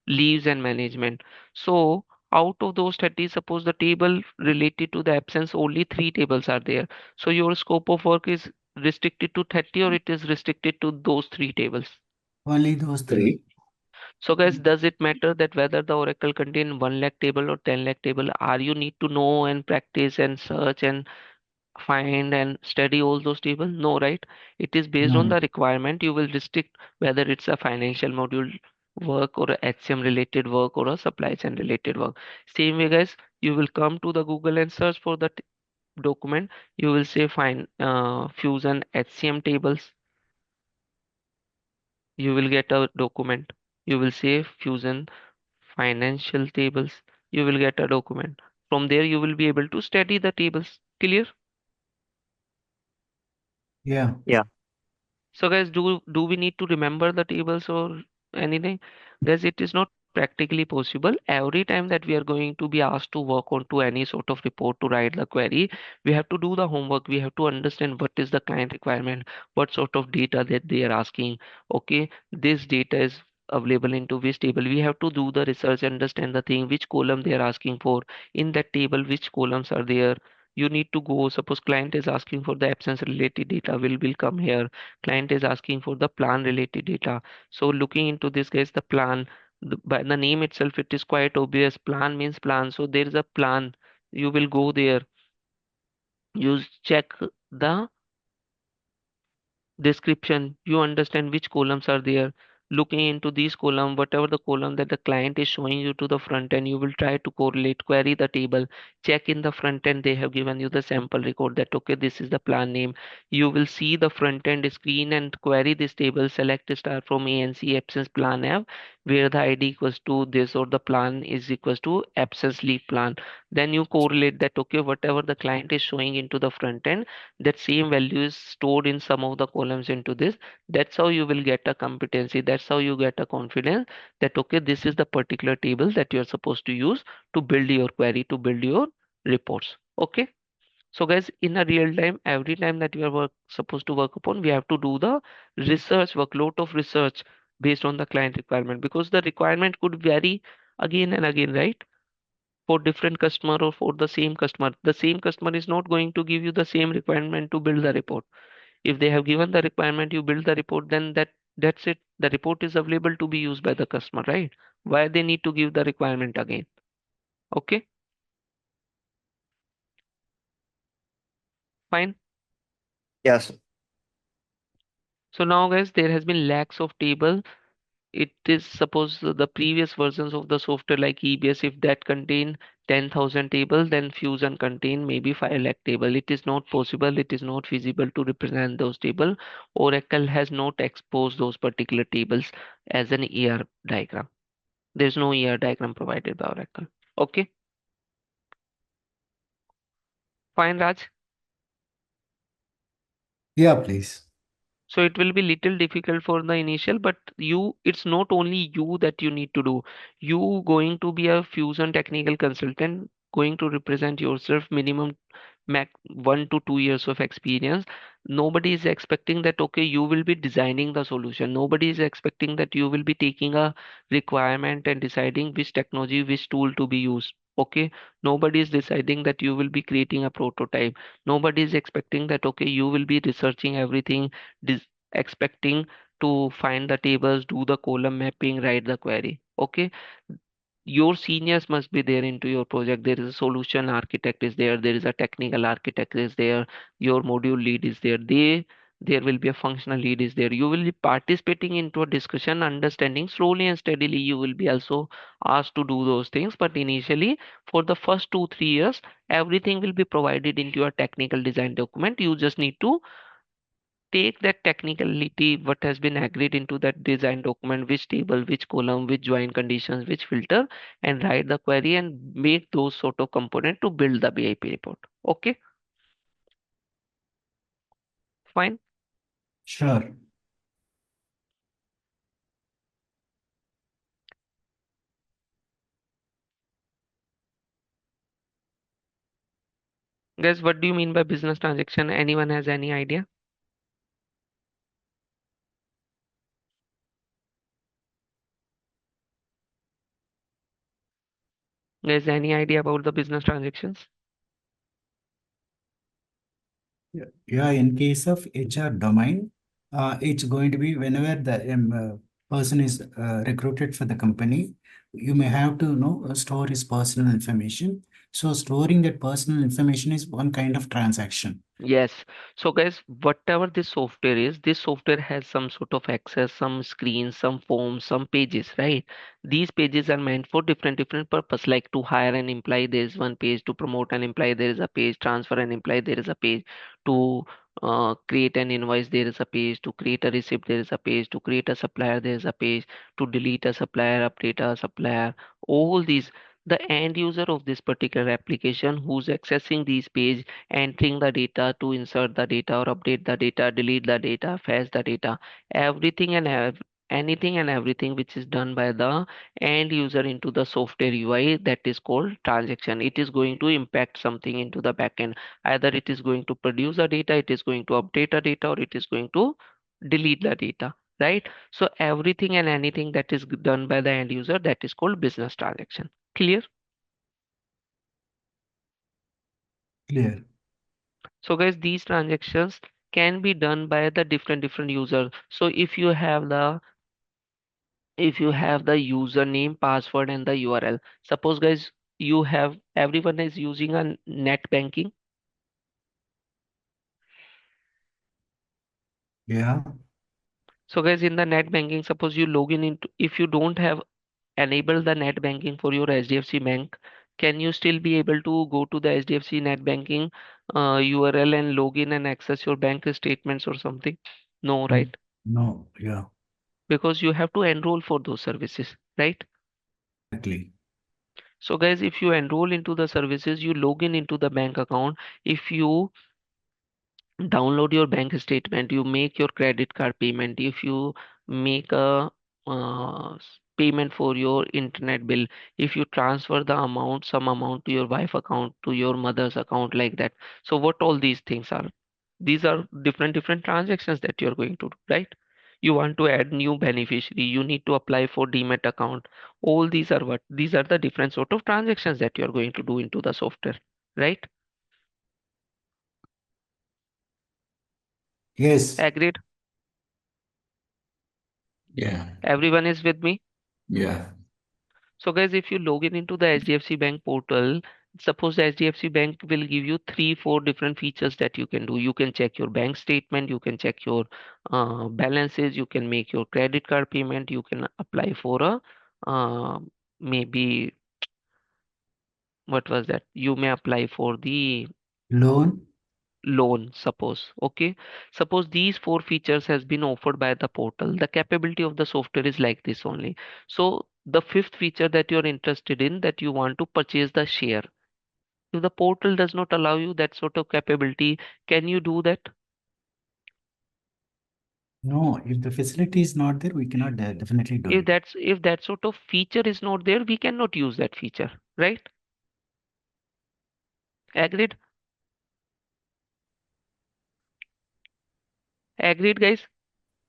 leaves and management. So out of those 30, suppose the table related to the absence, only 3 tables are there. So your scope of work is restricted to 30, or it is restricted to those 3 tables? Only those 3. three. So guys, does it matter that whether the Oracle contain 1 lakh table or 10 lakh table? Are you need to know and practice and search and find and study all those tables? No, right? It is based on No. the requirement. You will restrict whether it's a financial module work or a HCM related work or a supply chain related work. Same way, guys, you will come to the Google and search for the document. You will say find Fusion HCM tables. You will get a document. You will say Fusion financial tables, you will get a document. From there you will be able to study the tables. Clear? Yeah. Yeah. So guys, do we need to remember the tables or anything? Guys, it is not practically possible. Every time that we are going to be asked to work on to any sort of report to write the query, we have to do the homework. We have to understand what is the client requirement, what sort of data that they are asking. Okay, this data is available into which table. We have to do the research, understand the thing, which column they are asking for. In that table, which columns are there. You need to go, suppose client is asking for the absence related data, will come here. Client is asking for the plan related data. So looking into this, guys, the plan, by the name itself, it is quite obvious. Plan means plan. So there is a plan. You will go there. You check the description, you understand which columns are there. Looking into these column, whatever the column that the client is showing you to the front end, you will try to correlate, query the table, check in the front end. They have given you the sample record that okay, this is the plan name. You will see the front end screen and query this table, select a star from ANC absence plan app, where the ID equals to this or the plan is equals to absence leave plan. Then you correlate that okay, whatever the client is showing into the front end, that same value is stored in some of the columns into this. That's how you will get a competency, that's how you get a confidence that okay, this is the particular table that you're supposed to use to build your query, to build your reports. Okay, so guys, in a real time, every time that you are supposed to work upon, we have to do the research work, lot of research based on the client requirement, because the requirement could vary again and again, right? For different customer or for the same customer, the same customer is not going to give you the same requirement to build the report. If they have given the requirement, you build the report, then that's it, the report is available to be used by the customer, right? Why they need to give the requirement again? Okay, fine. Yes. So now guys, there has been lakhs of table it is suppose the previous versions of the software like EBS, if that contain 10,000 table, then Fusion contain maybe 5 lakh table. It is not possible, it is not feasible to represent those table. Oracle has not exposed those particular tables as an ER diagram. There's no ER diagram provided by Oracle. Okay, fine, Raj. Yeah, please. So it will be little difficult for the initial, but it's not only you that you need to do. You going to be a Fusion technical consultant, going to represent yourself minimum max 1 to 2 years of experience. Nobody is expecting that, okay, you will be designing the solution. Nobody is expecting that you will be taking a requirement and deciding which technology, which tool to be used. Okay, nobody is deciding that you will be creating a prototype. Nobody is expecting that, okay, you will be researching everything, dis- expecting to find the tables, do the column mapping, write the query. Okay, your seniors must be there into your project. There is a solution architect is there, there is a technical architect is there, your module lead is there, there will be a functional lead is there. You will be participating into a discussion, understanding slowly and steadily. You will be also asked to do those things, but initially for the first 2 3 years everything will be provided into your technical design document. You just need to take that technicality what has been agreed into that design document, which table, which column, which join conditions, which filter, and write the query and make those sort of component to build the BIP report. Okay, fine. Sure. Guys, what do you mean by business transaction? Anyone has any idea? Guys, any idea about the business transactions? Yeah, in case of HR domain, it's going to be whenever the person is recruited for the company, you may have to store his personal information. So storing that personal information is one kind of transaction. Yes. So guys, whatever this software is, this software has some sort of access, some screens, some forms, some pages, right? These pages are meant for different purpose. Like to hire an employee, there is one page. To promote an employee, there is a page. Transfer an employee, there is a page. To create an invoice, there is a page. To create a receipt, there is a page. To create a supplier, there is a page. To delete a supplier, update a supplier. All these, the end user of this particular application who's accessing these page, entering the data, to insert the data or update the data, delete the data, fetch the data, everything and anything and everything which is done by the end user into the software UI, that is called transaction. It is going to impact something into the backend. Either it is going to produce the data, it is going to update the data, or it is going to delete the data. Right? So everything and anything that is done by the end user, that is called business transaction. Clear? Clear. So guys, these transactions can be done by the different users. So if you have the username, password, and the URL. Suppose guys, everyone is using a net banking. Yeah. So guys, in the net banking, suppose you log in into, if you don't have enabled the net banking for your HDFC bank, can you still be able to go to the HDFC net banking URL and log in and access your bank statements or something? No, Mm. right? No. Yeah. Because you have to enroll for those services, right? Exactly. So guys, if you enroll into the services, you log in into the bank account. If you download your bank statement, you make your credit card payment, if you make a payment for your internet bill, if you transfer the amount, some amount to your wife account, to your mother's account, like that. So what all these things are? These are different transactions that you're going to do, right? You want to add new beneficiary, you need to apply for demat account. All these are what? These are the different sort of transactions that you're going to do into the software, right? Yes. Agreed? Yeah. Everyone is with me? Yeah. So guys, if you log in into the HDFC Bank portal, suppose the HDFC Bank will give you 3-4 different features that you can do. You can check your bank statement, you can check your balances, you can make your credit card payment, you can apply for a maybe what was that? You may apply for the Loan. loan, suppose. Okay, suppose these 4 features has been offered by the portal. The capability of the software is like this only. So the 5th feature that you're interested in, that you want to purchase the share. If the portal does not allow you that sort of capability, can you do that? No, if the facility is not there, we cannot definitely do it. If that sort of feature is not there, we cannot use that feature, right? Agreed? Agreed, guys?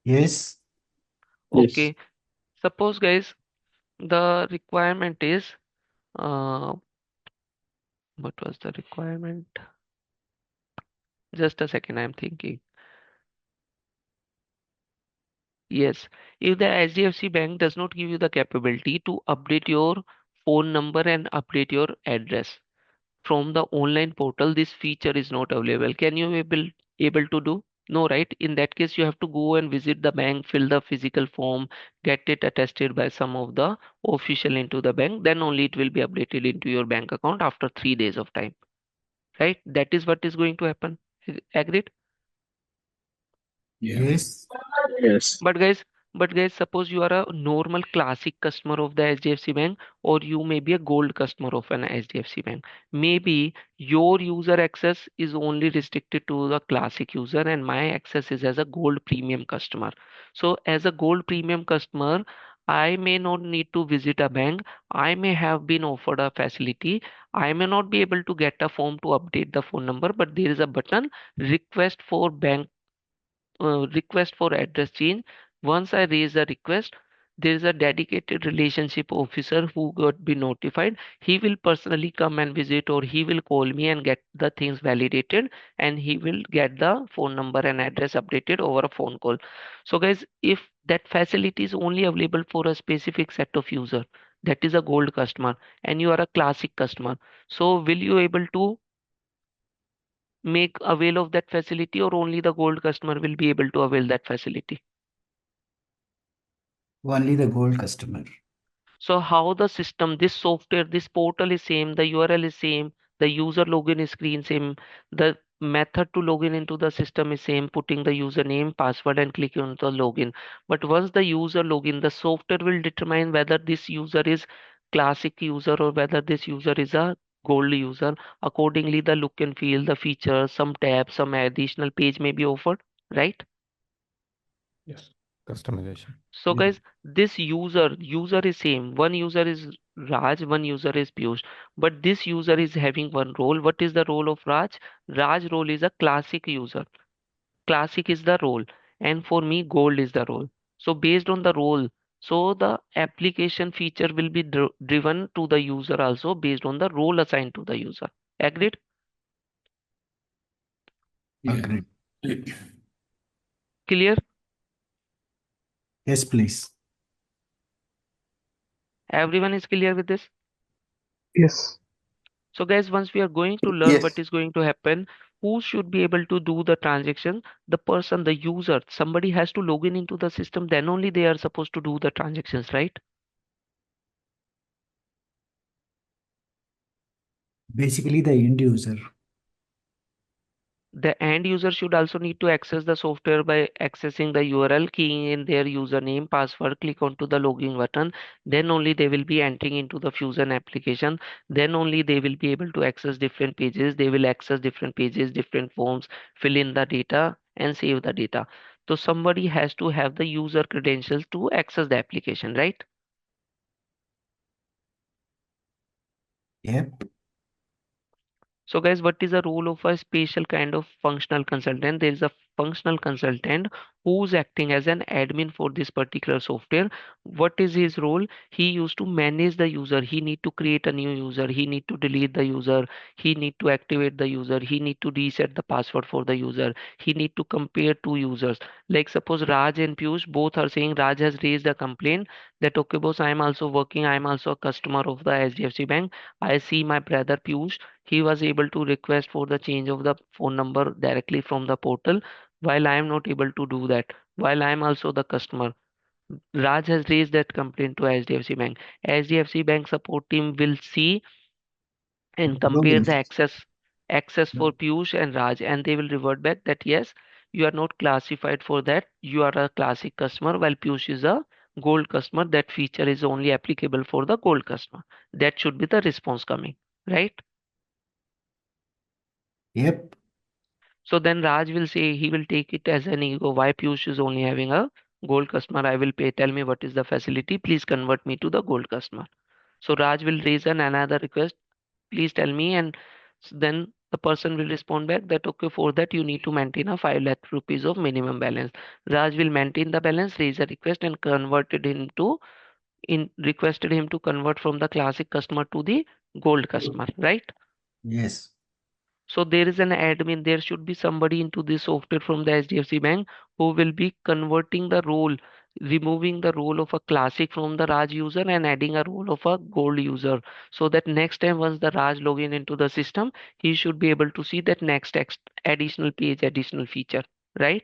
Yes. Yes. Okay. Suppose, guys, the requirement is uh, what was the requirement? Just a second, I'm thinking. Yes, if the HDFC Bank does not give you the capability to update your phone number and update your address from the online portal, this feature is not available. Can you able to do? No, right? In that case, you have to go and visit the bank, fill the physical form, get it attested by some of the official into the bank. Then only it will be updated into your bank account after 3 days of time. Right? That is what is going to happen. Agreed? Yeah. Yes. Yes. But guys, suppose you are a normal classic customer of the HDFC Bank, or you may be a gold customer of an HDFC Bank. Maybe your user access is only restricted to the classic user, and my access is as a gold premium customer. So as a gold premium customer, I may not need to visit a bank. I may have been offered a facility. I may not be able to get a form to update the phone number, but there is a button request for bank request for address change. Once I raise a request, there is a dedicated relationship officer who got be notified. He will personally come and visit, or he will call me and get the things validated, and he will get the phone number and address updated over a phone call. So guys, if that facility is only available for a specific set of user, that is a gold customer, and you are a classic customer, so will you able to make avail of that facility, or only the gold customer will be able to avail that facility? Only the gold customer. So how the system, this software, this portal is same, the URL is same, the user login is screen same, the method to login into the system is same, putting the username, password and clicking on the login. But once the user login, the software will determine whether this user is classic user or whether this user is a gold user. Accordingly, the look and feel, the features, some tabs, some additional page may be offered, right? Yes. Customization. So Yeah. guys, this user is same. One user is Raj, one user is Piyush. But this user is having one role. What is the role of Raj? Raj role is a classic user. Classic is the role. And for me, gold is the role. So based on the role, so the application feature will be driven to the user also based on the role assigned to the user. Agreed? Agreed. Clear? Yes, please. Everyone is clear with this? Yes. So guys, once we are going to learn what Yes. is going to happen, who should be able to do the transaction? The person, the user. Somebody has to log in into the system, then only they are supposed to do the transactions, right? Basically, the end user. The end user should also need to access the software by accessing the URL, keying in their username, password, click onto the login button. Then only they will be entering into the Fusion application. Then only they will be able to access different pages. They will access different pages, different forms, fill in the data and save the data. So somebody has to have the user credentials to access the application, right? Yep. So guys, what is the role of a special kind of functional consultant? There is a functional consultant who's acting as an admin for this particular software. What is his role? He used to manage the user. He need to create a new user. He need to delete the user. He need to activate the user. He need to reset the password for the user. He need to compare two users. Like suppose Raj and Piyush both are saying Raj has raised a complaint that okay boss, I am also working. I am also a customer of the HDFC Bank. I see my brother Piyush, he was able to request for the change of the phone number directly from the portal, while I am not able to do that, while I am also the customer. Raj has raised that complaint to HDFC Bank. HDFC Bank support team will see and compare the access for Piyush and Raj, and they will revert back that yes, you are not classified for that. You are a classic customer, while Piyush is a gold customer. That feature is only applicable for the gold customer. That should be the response coming, right? Yep. So then Raj will say he will take it as an ego. Why Piyush is only having a gold customer? I will pay. Tell me what is the facility. Please convert me to the gold customer. So Raj will raise another request. Please tell me, and then the person will respond back that okay, for that you need to maintain a 5 lakh rupees of minimum balance. Raj will maintain the balance, raise a request, and requested him to convert from the classic customer to the gold customer, right? Yes. So there is an admin, there should be somebody into this software from the HDFC Bank who will be converting the role, removing the role of a classic from the Raj user and adding a role of a gold user. So that next time once the Raj login into the system, he should be able to see that next text, additional page, additional feature, right?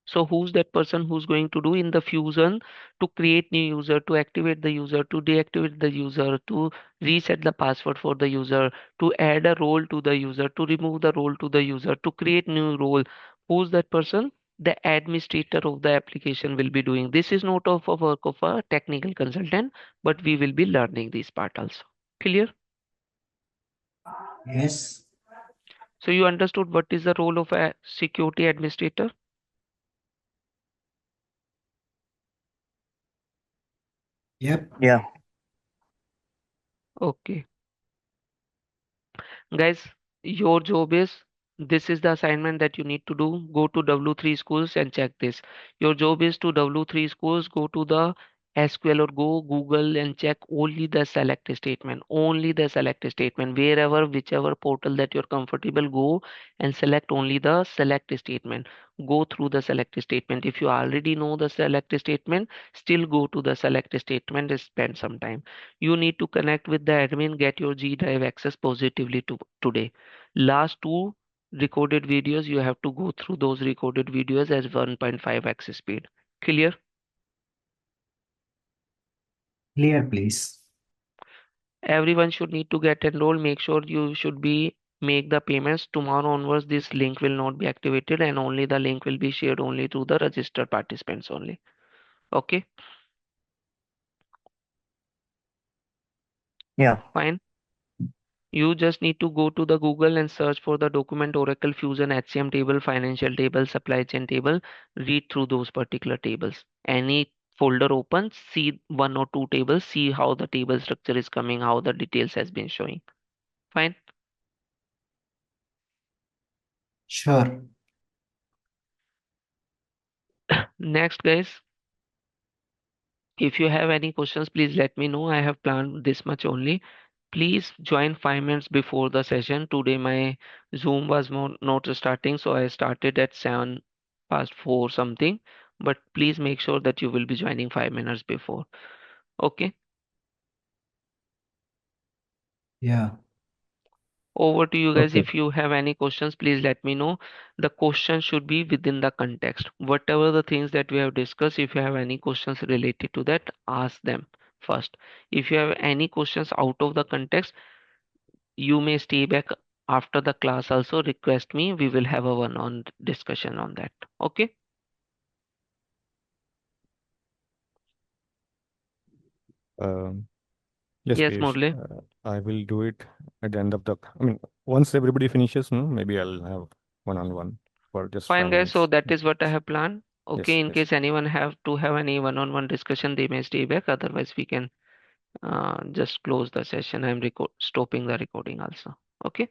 So who's that person who's going to do in the fusion to create new user, to activate the user, to deactivate the user, to reset the password for the user, to add a role to the user, to remove the role to the user, to create new role. Who's that person? The administrator of the application will be doing. This is not of a work of a technical consultant, but we will be learning this part also. Clear? Yes. So you understood what is the role of a security administrator? Yep. Yeah. Okay. Guys, your job is this is the assignment that you need to do. Go to W3 schools and check this. Your job is to W3 schools, go to the SQL or go Google and check only the select statement. Only the select statement. Wherever, whichever portal that you're comfortable, go and select only the select statement. Go through the select statement. If you already know the select statement, still go to the select statement and spend some time. You need to connect with the admin, get your G Drive access positively today. Last two recorded videos, you have to go through those recorded videos as 1.5x speed. Clear? Clear, please. Everyone should need to get enrolled. Make sure you should be make the payments tomorrow onwards. This link will not be activated and only the link will be shared only to the registered participants only. Okay, Yeah. fine. You just need to go to the Google and search for the document Oracle Fusion HCM table, financial table, supply chain table. Read through those particular tables. Any folder open, see one or two tables, see how the table structure is coming, how the details has been showing. Fine. Sure. Next, guys, if you have any questions, please let me know. I have planned this much only. Please join 5 minutes before the session. Today my Zoom was not starting, so I started at 7 past 4 something. But please make sure that you will be joining 5 minutes before. Okay, Yeah. over to you guys. Okay. If you have any questions, please let me know. The question should be within the context. Whatever the things that we have discussed, if you have any questions related to that, ask them first. If you have any questions out of the context, you may stay back after the class also, request me, we will have a one-on discussion on that. Okay, Um, yes, yes Piyush. Murli. I will do it at the end of the. I mean, once everybody finishes, no, maybe I'll have one-on-one for just Fine five guys, so minutes. that is what I have planned. Okay, Yes, in yes. case anyone have to have any one-on-one discussion, they may stay back, otherwise we can just close the session. I'm stopping the recording also. Okay.